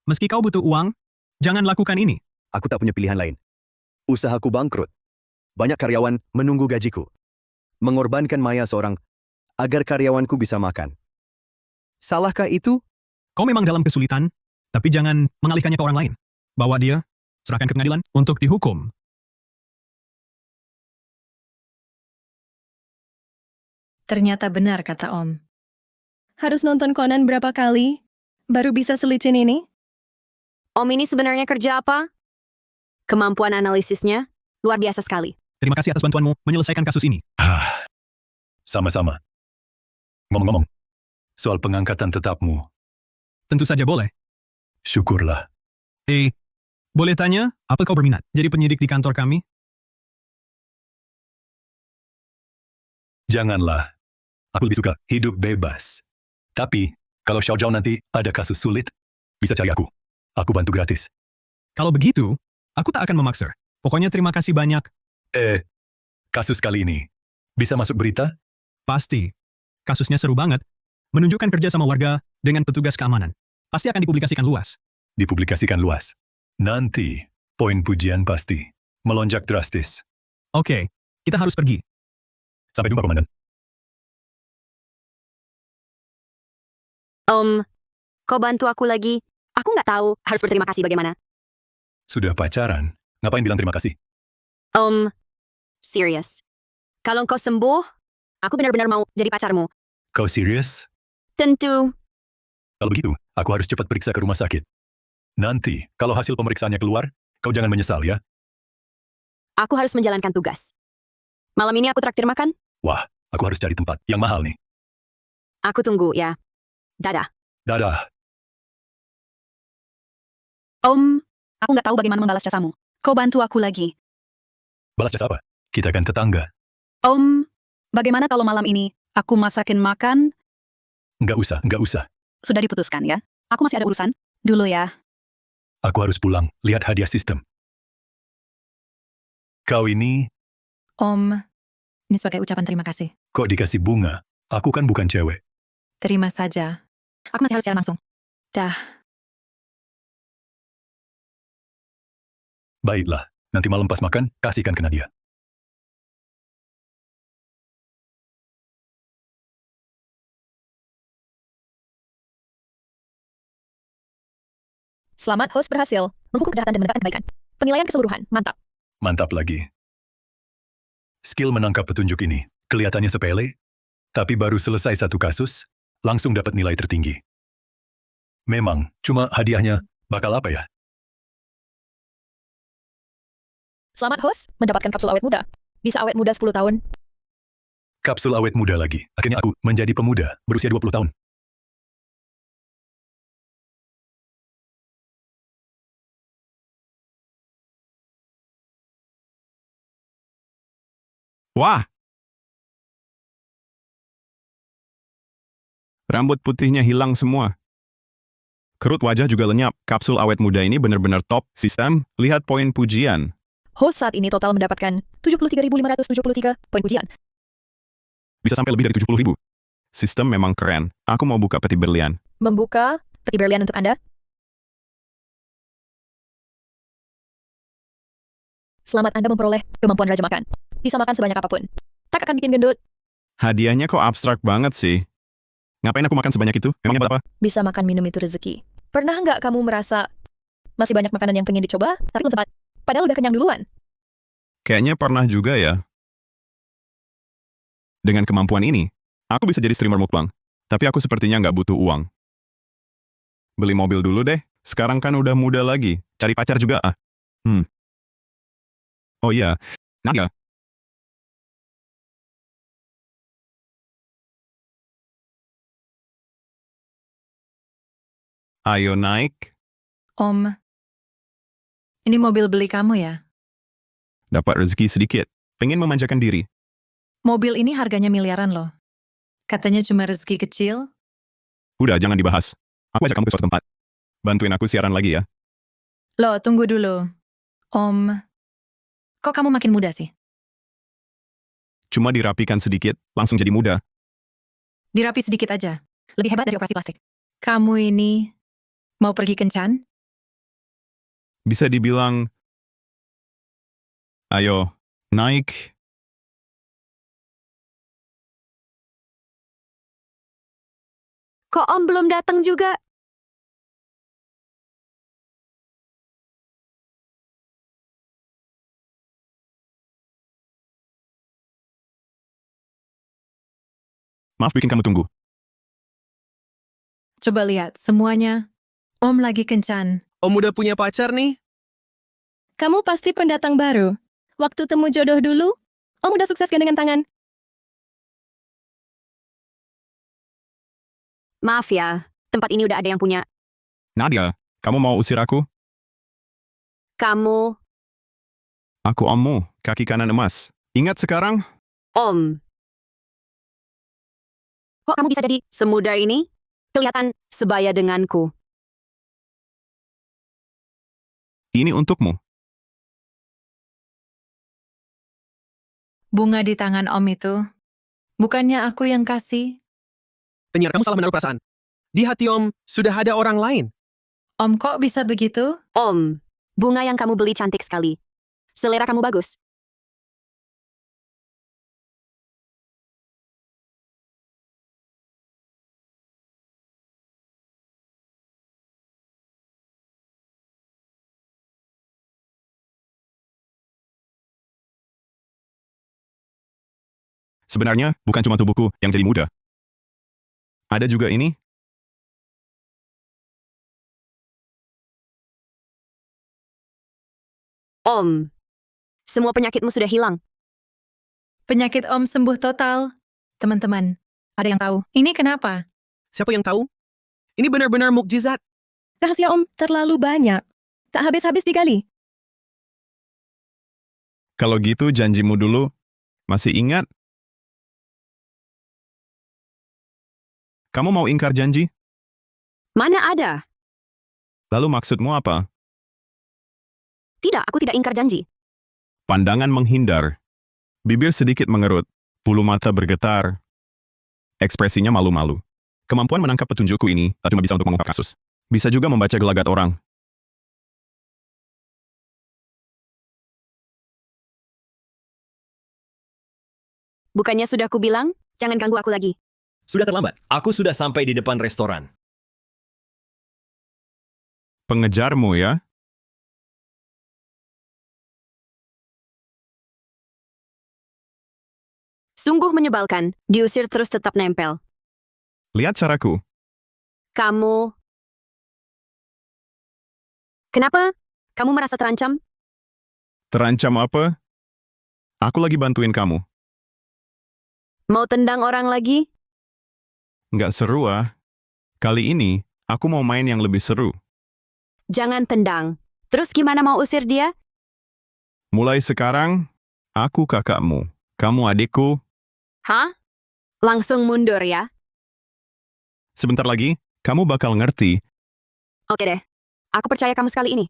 Meski kau butuh uang, jangan lakukan ini. Aku tak punya pilihan lain. Usahaku bangkrut. Banyak karyawan menunggu gajiku. Mengorbankan Maya seorang agar karyawanku bisa makan. Salahkah itu? Kau memang dalam kesulitan, tapi jangan mengalihkannya ke orang lain. Bawa dia, serahkan ke pengadilan untuk dihukum. Ternyata benar kata Om. Harus nonton Conan berapa kali baru bisa selicin ini? Om ini sebenarnya kerja apa? Kemampuan analisisnya luar biasa sekali. Terima kasih atas bantuanmu menyelesaikan kasus ini. Sama-sama. Ngomong-ngomong, soal pengangkatan tetapmu, Tentu saja boleh. syukurlah. Boleh tanya, apa kau berminat jadi penyidik di kantor kami? Janganlah. Aku lebih suka hidup bebas. Tapi, kalau Xiao Zhao nanti ada kasus sulit, bisa cari aku. Aku bantu gratis. Kalau begitu, aku tak akan memaksa. Pokoknya terima kasih banyak. Kasus kali ini, bisa masuk berita? Pasti. Kasusnya seru banget. Menunjukkan kerja sama warga dengan petugas keamanan. Pasti akan dipublikasikan luas. Dipublikasikan luas. Nanti, poin pujian pasti melonjak drastis. Oke, kita harus pergi. Sampai jumpa, Komandan. Om, kau bantu aku lagi. Aku nggak tahu harus berterima kasih bagaimana. Sudah pacaran, Ngapain bilang terima kasih? Serius. Kalau kau sembuh, aku benar-benar mau jadi pacarmu. Kau serius? Tentu. Kalau begitu, aku harus cepat periksa ke rumah sakit. Nanti, kalau hasil pemeriksaannya keluar, kau jangan menyesal ya. Aku harus menjalankan tugas. Malam ini aku traktir makan. Wah, aku harus cari tempat yang mahal nih. Aku tunggu ya. Dadah. Dadah. Om, aku nggak tahu bagaimana membalas jasamu. Kau bantu aku lagi. Balas jasa apa? Kita kan tetangga. Om, bagaimana kalau malam ini aku masakin makan? Nggak usah. Sudah diputuskan ya? Aku masih ada urusan. Dulu ya. Aku harus pulang, lihat hadiah sistem. Kau ini, Om, ini sebagai ucapan terima kasih. kok dikasih bunga? Aku kan bukan cewek. Terima saja. Aku masih harus jalan langsung. Dah. Baiklah, nanti malam pas makan, kasihkan ke Nadia. Selamat, host berhasil menghukum kejahatan dan mendapatkan kebaikan. Penilaian keseluruhan, mantap. Mantap lagi. Skill menangkap petunjuk ini kelihatannya sepele, tapi baru selesai satu kasus, langsung dapat nilai tertinggi. Memang, cuma hadiahnya bakal apa ya? Selamat, host mendapatkan kapsul awet muda. Bisa awet muda 10 tahun. Kapsul awet muda lagi. Akhirnya aku menjadi pemuda berusia 20 tahun. Wah! Rambut putihnya hilang semua. Kerut wajah juga lenyap. Kapsul awet muda ini benar-benar top. Sistem, lihat poin pujian. Host saat ini total mendapatkan 73.573 poin pujian. Bisa sampai lebih dari 70.000. Sistem memang keren. Aku mau buka peti berlian. Membuka peti berlian untuk Anda. Selamat Anda memperoleh kemampuan Raja Makan. Bisa makan sebanyak apapun. Tak akan bikin gendut. Hadiahnya kok abstrak banget sih. Ngapain aku makan sebanyak itu? Memangnya buat apa? Bisa makan minum itu rezeki. Pernah nggak kamu merasa masih banyak makanan yang pengen dicoba, tapi belum sempat? Padahal udah kenyang duluan. Kayaknya pernah juga ya. Dengan kemampuan ini, aku bisa jadi streamer mukbang. Tapi aku sepertinya nggak butuh uang. Beli mobil dulu deh. Sekarang kan udah muda lagi. Cari pacar juga ah. Oh iya, Nadia. Ayo naik. Om, ini mobil beli kamu ya? Dapat rezeki sedikit. Pengen memanjakan diri. Mobil ini harganya miliaran loh. Katanya cuma rezeki kecil. Udah, jangan dibahas. Aku ajak kamu ke suatu tempat. Bantuin aku siaran lagi ya. Loh, tunggu dulu. Om, kok kamu makin muda sih? Cuma dirapikan sedikit, langsung jadi muda. Dirapi sedikit aja. Lebih hebat dari operasi plastik. Kamu ini mau pergi kencan? Bisa dibilang, ayo, naik. Kok Om belum datang juga? Maaf bikin kamu tunggu. Coba lihat, semuanya. Om lagi kencan. Om udah punya pacar nih? Kamu pasti pendatang baru. Waktu temu jodoh dulu, Om udah sukses gandengan tangan. Maaf ya, tempat ini udah ada yang punya. Nadia, kamu mau usir aku? Kamu, Aku ommu, kaki kanan emas. Ingat sekarang? Om. Kok kamu bisa jadi semuda ini? Kelihatan sebaya denganku. Ini untukmu. Bunga di tangan Om itu, bukannya aku yang kasih. Penyiar, kamu salah menaruh perasaan. Di hati Om, sudah ada orang lain. Om kok bisa begitu? Om, bunga yang kamu beli cantik sekali. Selera kamu bagus. Sebenarnya, bukan cuma tubuhku yang jadi muda. Ada juga ini. Om, semua penyakitmu sudah hilang. Penyakit Om sembuh total. Teman-teman, ada yang tahu? Ini kenapa? Siapa yang tahu? Ini benar-benar mukjizat. Rahasia Om terlalu banyak. Tak habis-habis digali. Kalau gitu janjimu dulu. Masih ingat? Kamu mau ingkar janji? Mana ada? Lalu maksudmu apa? Tidak, aku tidak ingkar janji. Pandangan menghindar. Bibir sedikit mengerut. Bulu mata bergetar. Ekspresinya malu-malu. Kemampuan menangkap petunjukku ini tak cuma bisa untuk mengungkap kasus. Bisa juga membaca gelagat orang. Bukannya sudah aku bilang, jangan ganggu aku lagi. Sudah terlambat. Aku sudah sampai di depan restoran. Pengejarmu ya? Sungguh menyebalkan, diusir terus tetap nempel. Lihat caraku. Kamu... Kenapa? Kamu merasa terancam? Terancam apa? Aku lagi bantuin kamu. Mau tendang orang lagi? Nggak seru ah. Kali ini, aku mau main yang lebih seru. Jangan tendang. Terus gimana mau usir dia? Mulai sekarang, aku kakakmu. Kamu adikku. Hah? Langsung mundur ya? Sebentar lagi, kamu bakal ngerti. Oke deh. Aku percaya kamu sekali ini.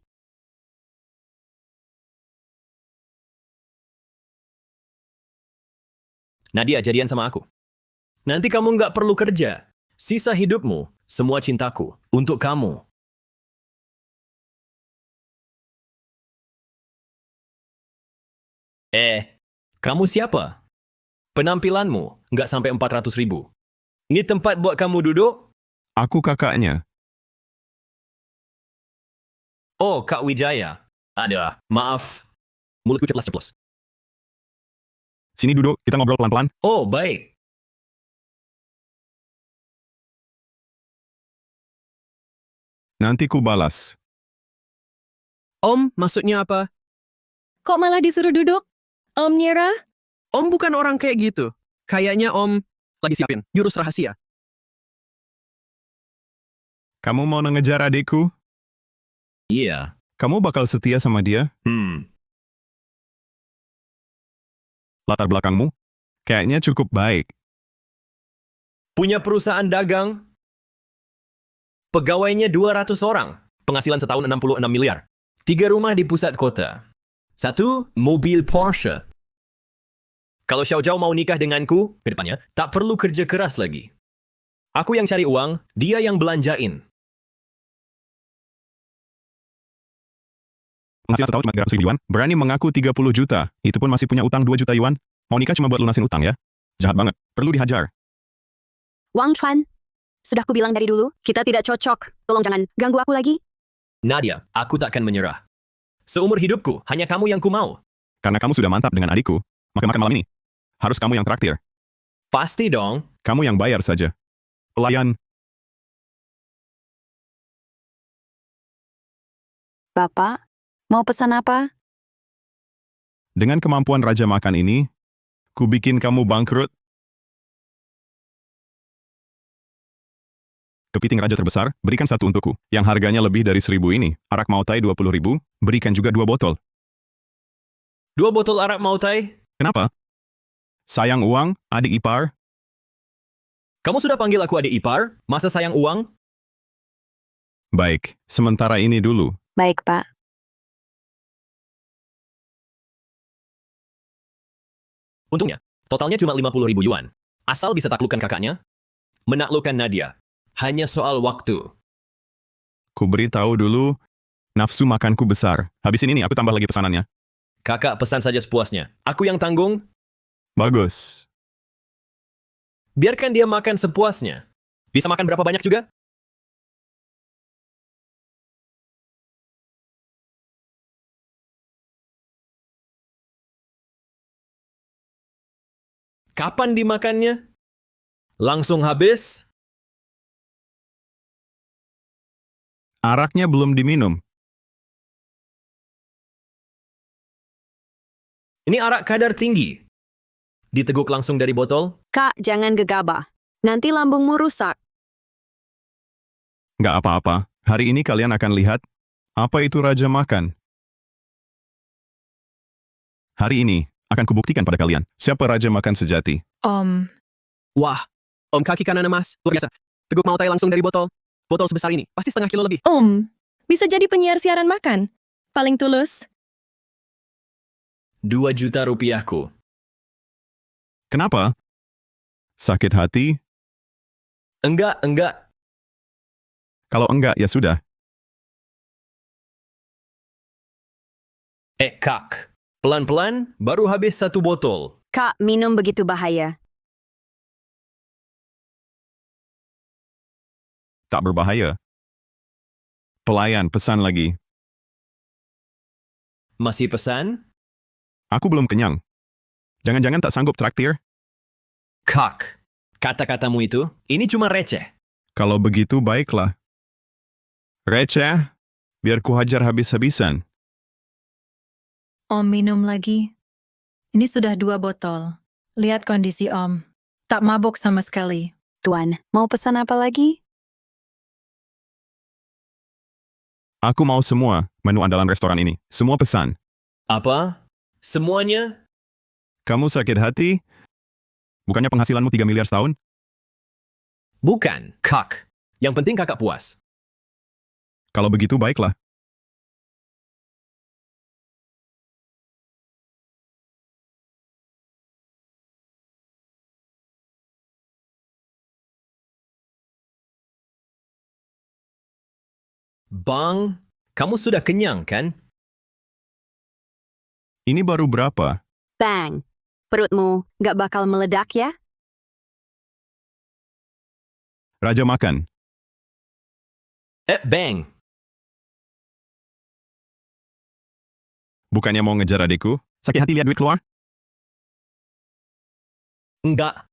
Nadia jadian sama aku. Nanti kamu nggak perlu kerja. Sisa hidupmu, semua cintaku, untuk kamu. Kamu siapa? Penampilanmu nggak sampai 400.000. Ini tempat buat kamu duduk? Aku kakaknya. Oh, Kak Wijaya. Ada, maaf. Mulutku ceplas-ceplos. Sini duduk, kita ngobrol pelan-pelan. Oh, baik. Nanti ku balas. Om, maksudnya apa? Kok malah disuruh duduk? Om Nyera? Om bukan orang kayak gitu. Kayaknya Om lagi siapin jurus rahasia. Kamu mau ngejar adikku? Iya. Kamu bakal setia sama dia? Latar belakangmu? Kayaknya cukup baik. Punya perusahaan dagang. Pegawainya 200 orang. Penghasilan setahun 66 miliar. 3 rumah di pusat kota. 1 mobil Porsche. Kalau Xiao Zhao mau nikah denganku, ke depannya, tak perlu kerja keras lagi. Aku yang cari uang, dia yang belanjain. Penghasilan setahun cuma 300 ribu yuan, berani mengaku 30 juta. Itu pun masih punya utang 2 juta yuan. Mau nikah cuma buat lunasin utang ya? Jahat banget. Perlu dihajar. Wang Chuan, sudah kubilang dari dulu, kita tidak cocok. Tolong jangan ganggu aku lagi. Nadia, aku takkan menyerah. Seumur hidupku, hanya kamu yang ku mau. Karena kamu sudah mantap dengan adikku, makan malam ini. Harus kamu yang traktir. Pasti dong. Kamu yang bayar saja. Pelayan. Bapak, mau pesan apa? Dengan kemampuan Raja Makan ini, ku bikin kamu bangkrut. Kepiting raja terbesar, berikan 1 untukku. Yang harganya lebih dari 1.000 ini. Arak Mautai 20.000, berikan juga 2 botol. 2 botol arak Mautai. Kenapa? Sayang uang, adik ipar. Kamu sudah panggil aku adik ipar? Masa sayang uang? Baik, sementara ini dulu. Baik, Pak. Untungnya, totalnya cuma 50.000 yuan. Asal bisa taklukkan kakaknya, menaklukkan Nadia. Hanya soal waktu. Ku beritahu dulu, nafsu makanku besar. Habisin ini, aku tambah lagi pesanannya. Kakak pesan saja sepuasnya. Aku yang tanggung. Bagus. Biarkan dia makan sepuasnya. Bisa makan berapa banyak juga? Kapan dimakannya? Langsung habis? Araknya belum diminum. Ini arak kadar tinggi. Diteguk langsung dari botol? Kak, jangan gegabah. Nanti lambungmu rusak. Nggak apa-apa. Hari ini kalian akan lihat apa itu raja makan. Hari ini akan kubuktikan pada kalian siapa raja makan sejati. Om, Wah, Om kaki kanan emas, luar biasa. Teguk mau tai langsung dari botol. Botol sebesar ini, pasti setengah kilo lebih. Bisa jadi penyiar siaran makan. Paling tulus. 2 juta rupiahku. Kenapa? Sakit hati? Enggak. Kalau enggak, ya sudah. Kak. Pelan-pelan, baru habis 1 botol. Kak, minum begitu bahaya. Tak berbahaya. Pelayan pesan lagi. Masih pesan? Aku belum kenyang. Jangan-jangan tak sanggup traktir? Kak. Kata-katamu itu, ini cuma receh. Kalau begitu, baiklah. Receh, biar ku hajar habis-habisan. Om minum lagi. Ini sudah 2 botol. Lihat kondisi Om. Tak mabuk sama sekali. Tuan, mau pesan apa lagi? Aku mau semua menu andalan restoran ini. Semua pesan. Apa? Semuanya? Kamu sakit hati? Bukannya penghasilanmu 3 miliar setahun? Bukan, Kak. Yang penting kakak puas. Kalau begitu, baiklah. Bang, kamu sudah kenyang kan? Ini baru berapa? Bang. Perutmu gak bakal meledak ya? Raja makan. Bang. Bukannya mau ngejar adikku? Sakit hati lihat duit keluar? Enggak.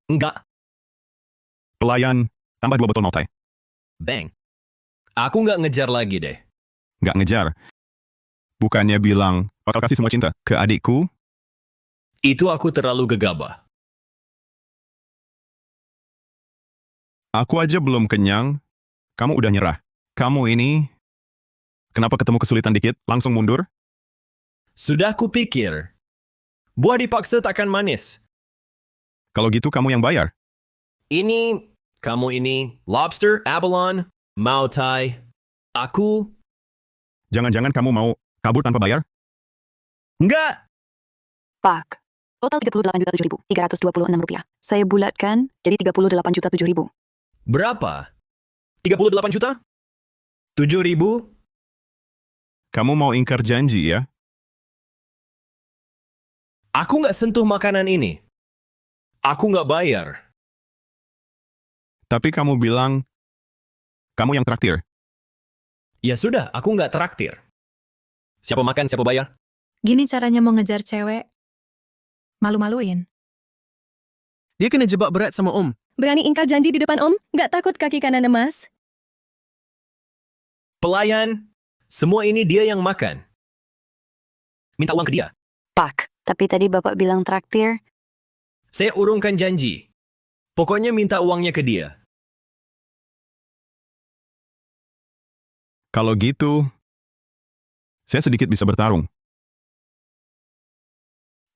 Pelayan, tambah 2 botol mau tai. Bang. Aku nggak ngejar lagi deh. Nggak ngejar. Bukannya bilang, bakal kasih semua cinta ke adikku? Itu aku terlalu gegabah. Aku aja belum kenyang, kamu udah nyerah. Kamu ini, kenapa ketemu kesulitan dikit, langsung mundur? Sudah kupikir. Buah dipaksa takkan manis. Kalau gitu kamu yang bayar. Kamu ini, lobster, abalone, mau tai. Aku, Jangan-jangan kamu mau kabur tanpa bayar? enggak. Pak. Total 38.7.326 rupiah. Saya bulatkan jadi 38.007.000. Berapa? 38 juta? 7.000? Kamu mau ingkar janji ya? Aku nggak sentuh makanan ini. Aku nggak bayar. Tapi kamu bilang, kamu yang traktir. Ya sudah, aku nggak traktir. Siapa makan, siapa bayar? Gini caranya mau ngejar cewek. Malu-maluin. Dia kena jebak berat sama Om. Berani ingkar janji di depan Om? Gak takut kaki kanan emas? Pelayan, semua ini dia yang makan. Minta uang ke dia. Pak, tapi tadi Bapak bilang traktir. Saya urungkan janji. Pokoknya minta uangnya ke dia. Kalau gitu, saya sedikit bisa bertarung.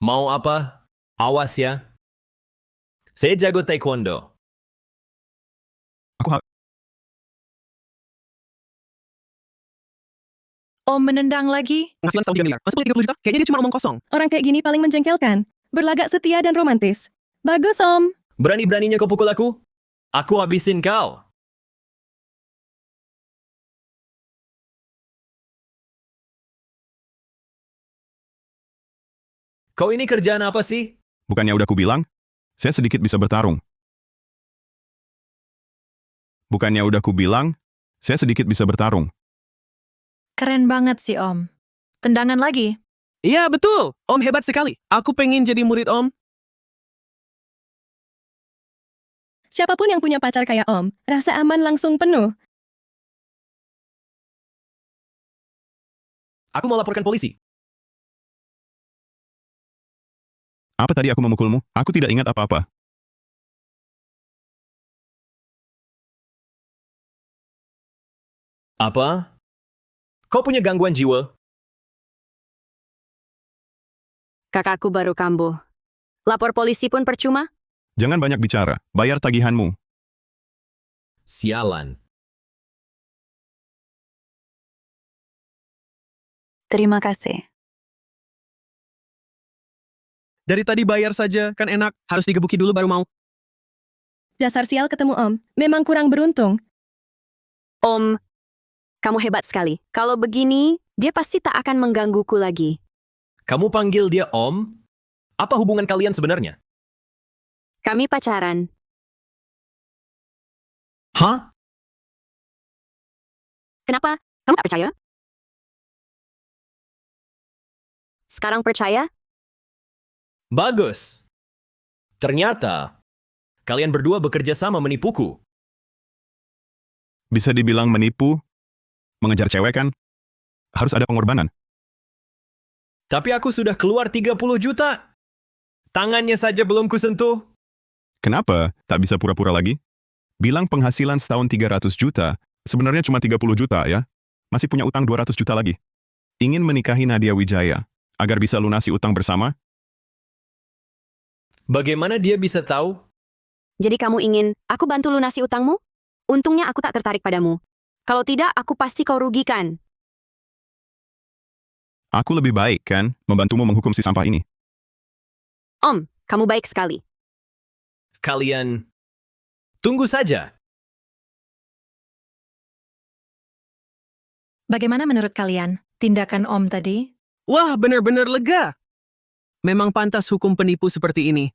Mau apa? Awas ya. Saya jago taekwondo. Om menendang lagi? Penghasilan setahun 3 miliar. Masa beli 30 juta? Kayaknya dia cuma omong kosong. Orang kayak gini paling menjengkelkan. Berlagak setia dan romantis. Bagus, Om. Berani-beraninya kau pukul aku? Aku habisin kau. Kau ini kerjaan apa sih? Bukannya udah kubilang, saya sedikit bisa bertarung. Bukannya udah kubilang, saya sedikit bisa bertarung. Keren banget sih Om. Tendangan lagi? Iya, betul. Om hebat sekali. Aku pengen jadi murid Om. Siapapun yang punya pacar kayak Om, rasa aman langsung penuh. Aku mau laporkan polisi. Apa tadi aku memukulmu? Aku tidak ingat apa-apa. Apa? Kau punya gangguan jiwa? Kakakku baru kambuh. Lapor polisi pun percuma. Jangan banyak bicara. Bayar tagihanmu. Sialan. Terima kasih. Dari tadi bayar saja, kan enak. Harus digebuki dulu baru mau. Dasar sial ketemu Om, memang kurang beruntung. Om, kamu hebat sekali. Kalau begini, dia pasti tak akan menggangguku lagi. Kamu panggil dia Om? Apa hubungan kalian sebenarnya? Kami pacaran. Hah? Kenapa? Kamu tak percaya? Sekarang percaya? Bagus. Ternyata, kalian berdua bekerja sama menipuku. Bisa dibilang menipu, mengejar cewek kan? Harus ada pengorbanan. Tapi aku sudah keluar 30 juta. Tangannya saja belum kusentuh. Kenapa tak bisa pura-pura lagi? Bilang penghasilan setahun 300 juta, sebenarnya cuma 30 juta ya. Masih punya utang 200 juta lagi. Ingin menikahi Nadia Wijaya, agar bisa lunasi utang bersama? Bagaimana dia bisa tahu? Jadi kamu ingin aku bantu lunasi utangmu? Untungnya aku tak tertarik padamu. Kalau tidak, aku pasti kau rugikan. Aku lebih baik kan, membantumu menghukum si sampah ini. Om, kamu baik sekali. Kalian tunggu saja. Bagaimana menurut kalian tindakan Om tadi? Wah, benar-benar lega. Memang pantas hukum penipu seperti ini.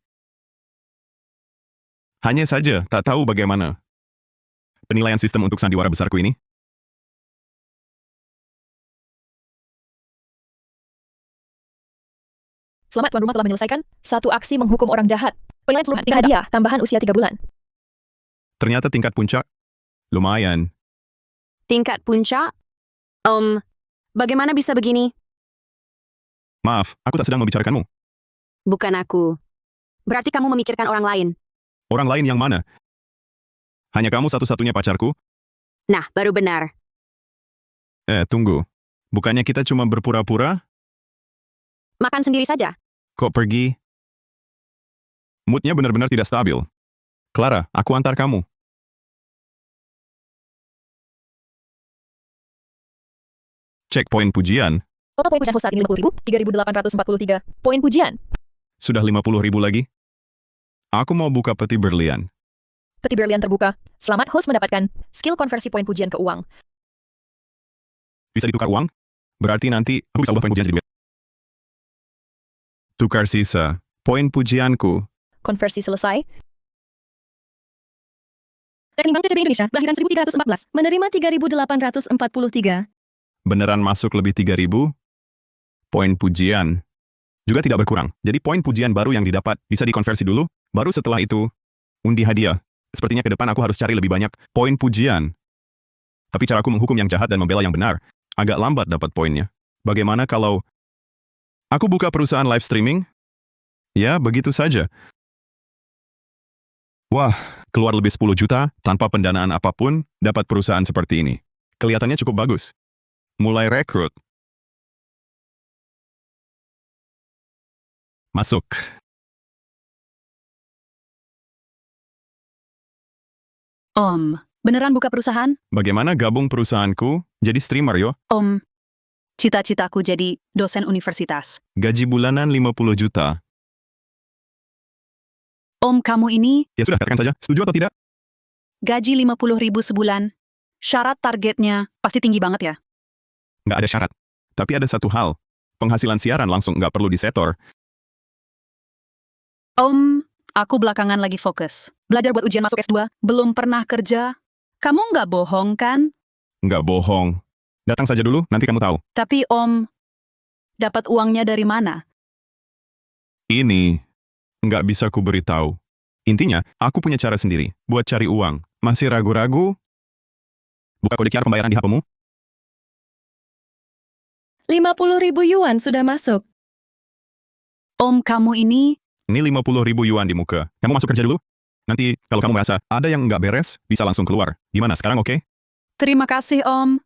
Hanya saja tak tahu bagaimana penilaian sistem untuk sandiwara besarku ini. Selamat tuan rumah telah menyelesaikan satu aksi menghukum orang jahat. Penilaian seluruh hadiah, tambahan usia 3 bulan. Ternyata tingkat puncak, lumayan. Tingkat puncak? Bagaimana bisa begini? Maaf, aku tak sedang membicarakanmu. Bukan aku. Berarti kamu memikirkan orang lain. Orang lain yang mana? Hanya kamu satu-satunya pacarku? Nah, baru benar. Tunggu. Bukannya kita cuma berpura-pura? Makan sendiri saja. Kok pergi? Moodnya benar-benar tidak stabil. Clara, aku antar kamu. Cek poin pujian. Total poin pujian host saat ini 50.000, 3.843. Poin pujian. Sudah 50.000 lagi? Aku mau buka peti berlian. Peti berlian terbuka. Selamat host mendapatkan skill konversi poin pujian ke uang. Bisa ditukar uang? Berarti nanti aku bisa ubah poin pujian jadi duit. Tukar sisa. Poin pujianku. Konversi selesai. Rekening Bank CCB Indonesia, kelahiran 1314, menerima 3.843. Beneran masuk lebih 3.000? Poin pujian juga tidak berkurang. Jadi poin pujian baru yang didapat bisa dikonversi dulu, baru setelah itu undi hadiah. Sepertinya ke depan aku harus cari lebih banyak poin pujian. Tapi caraku menghukum yang jahat dan membela yang benar agak lambat dapat poinnya. Bagaimana kalau aku buka perusahaan live streaming? Ya, begitu saja. Wah, keluar lebih 10 juta tanpa pendanaan apapun dapat perusahaan seperti ini. Kelihatannya cukup bagus. Mulai rekrut. Masuk. Om, beneran buka perusahaan? Bagaimana gabung perusahaanku jadi streamer yo? Om, cita-citaku jadi dosen universitas. Gaji bulanan 50 juta. Om, kamu ini Ya sudah, katakan saja. Setuju atau tidak? gaji 50.000 sebulan. Syarat targetnya pasti tinggi banget ya? Nggak ada syarat. Tapi ada satu hal. Penghasilan siaran langsung nggak perlu disetor. Om, aku belakangan lagi fokus. Belajar buat ujian masuk S2, belum pernah kerja. Kamu nggak bohong kan? Nggak bohong. Datang saja dulu, nanti kamu tahu. Tapi Om, dapat uangnya dari mana? Ini nggak bisa ku beritahu. Intinya, aku punya cara sendiri buat cari uang. Masih ragu-ragu? Buka kode QR pembayaran di HP-mu. 50.000 yuan sudah masuk. Om, kamu ini... Ini 50.000 yuan di muka. Kamu masuk kerja dulu. Nanti, kalau kamu merasa ada yang nggak beres, bisa langsung keluar. Gimana sekarang, oke? Terima kasih, Om.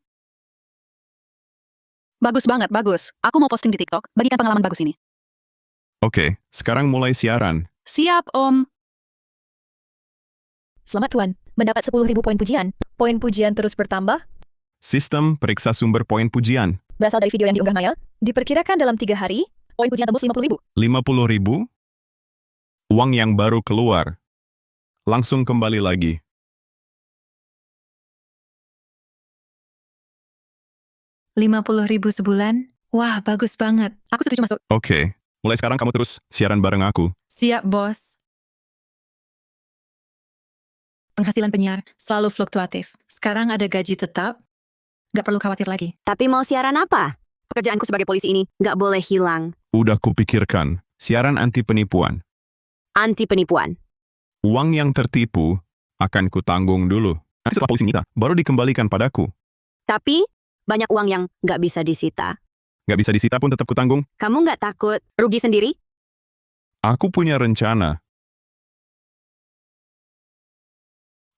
Bagus banget, bagus. Aku mau posting di TikTok. Bagikan pengalaman bagus ini. Oke, sekarang mulai siaran. Siap, Om. Selamat Tuan, mendapat 10.000 poin pujian. Poin pujian terus bertambah, Sistem periksa sumber poin pujian. berasal dari video yang diunggah Maya. Diperkirakan dalam 3 hari, poin pujian tembus 50.000. 50.000. Uang yang baru keluar. Langsung kembali lagi. $50.000 sebulan? Wah, bagus banget. Aku setuju masuk. Oke, mulai sekarang kamu terus siaran bareng aku. Siap, bos. Penghasilan penyiar selalu fluktuatif. Sekarang ada gaji tetap. Gak perlu khawatir lagi. Tapi mau siaran apa? Pekerjaanku sebagai polisi ini nggak boleh hilang. Udah kupikirkan. Siaran anti penipuan. Anti penipuan. Uang yang tertipu akan kutanggung dulu. Nanti setelah polisi nyita, baru dikembalikan padaku. Tapi banyak uang yang nggak bisa disita. Nggak bisa disita pun tetap kutanggung. Kamu nggak takut rugi sendiri? Aku punya rencana.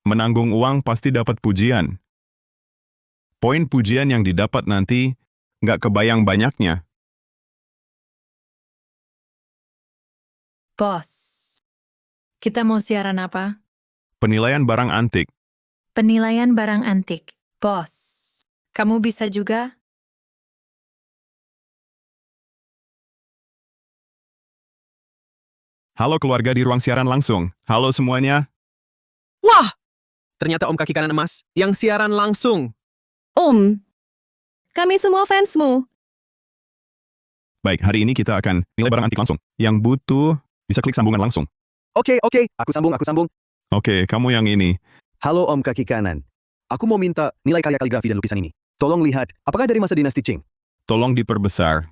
Menanggung uang pasti dapat pujian. Poin pujian yang didapat nanti nggak kebayang banyaknya. Bos, kita mau siaran apa? Penilaian barang antik. Penilaian barang antik. Bos, kamu bisa juga? Halo keluarga di ruang siaran langsung. Halo semuanya. Wah! Ternyata Om Kaki Kanan Emas yang siaran langsung. Kami semua fansmu. Baik, hari ini kita akan nilai barang antik langsung. Yang butuh bisa klik sambungan langsung. Oke, aku sambung. Oke, kamu yang ini. Halo Om Kaki Kanan. Aku mau minta nilai karya kaligrafi dan lukisan ini. Tolong lihat, apakah dari masa dinasti Qing? Tolong diperbesar.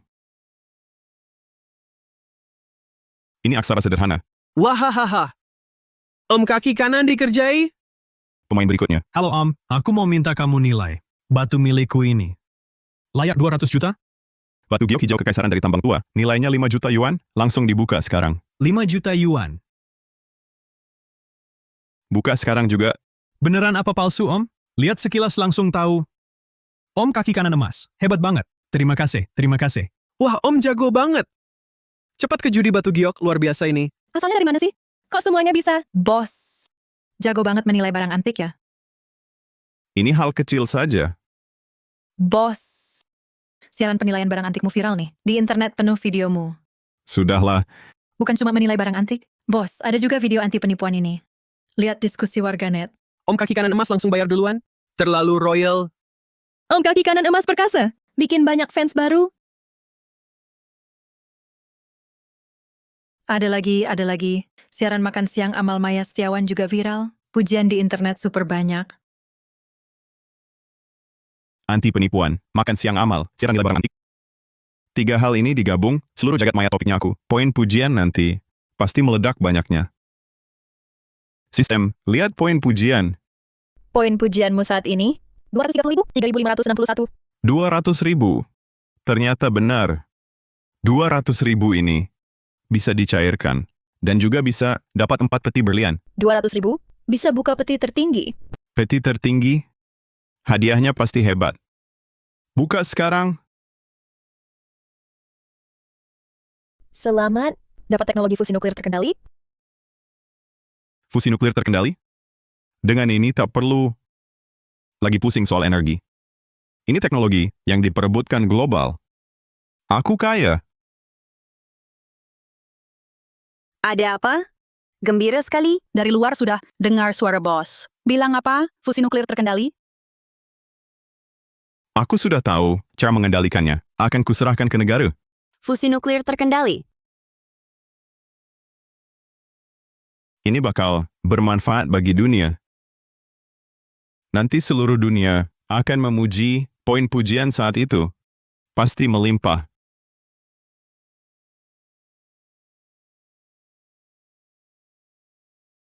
Ini aksara sederhana. Wahahaha. Om Kaki Kanan dikerjai? Pemain berikutnya. Halo Om, aku mau minta kamu nilai batu milikku ini. Layak 200 juta? Batu giok hijau kekaisaran dari tambang tua. Nilainya 5 juta yuan, langsung dibuka sekarang. 5 juta yuan. Buka sekarang juga. Beneran apa palsu Om? Lihat sekilas langsung tahu. Om Kaki Kanan Emas, hebat banget. Terima kasih. Wah, Om jago banget. Cepat ke judi batu giok luar biasa ini. Asalnya dari mana sih? Kok semuanya bisa? Bos, jago banget menilai barang antik ya? Ini hal kecil saja. Bos, siaran penilaian barang antikmu viral nih. Di internet penuh videomu. Sudahlah. Bukan cuma menilai barang antik. Bos, ada juga video anti penipuan ini. Lihat diskusi warganet. Om Kaki Kanan Emas langsung bayar duluan. Terlalu royal. Om Kaki Kanan Emas perkasa. Bikin banyak fans baru. Ada lagi. Siaran makan siang Amal Maya Setiawan juga viral. Pujian di internet super banyak. Anti penipuan, makan siang amal, siaran nilai barang antik. 3 hal ini digabung, seluruh jagat maya topiknya aku. Poin pujian nanti pasti meledak banyaknya. Sistem, lihat poin pujian. Poin pujianmu saat ini, 230.000, 3.561. 200.000. Ternyata benar. 200.000 ini bisa dicairkan. Dan juga bisa dapat 4 peti berlian. 200.000, bisa buka peti tertinggi. Peti tertinggi, hadiahnya pasti hebat. Buka sekarang. Selamat, dapat teknologi fusi nuklir terkendali. Fusi nuklir terkendali? Dengan ini tak perlu lagi pusing soal energi. Ini teknologi yang diperebutkan global. Aku kaya. Ada apa? Gembira sekali. Dari luar sudah dengar suara bos. Bilang apa? Fusi nuklir terkendali? Aku sudah tahu cara mengendalikannya. Akan kuserahkan ke negara. Fusi nuklir terkendali. Ini bakal bermanfaat bagi dunia. Nanti seluruh dunia akan memuji poin pujian saat itu. Pasti melimpah.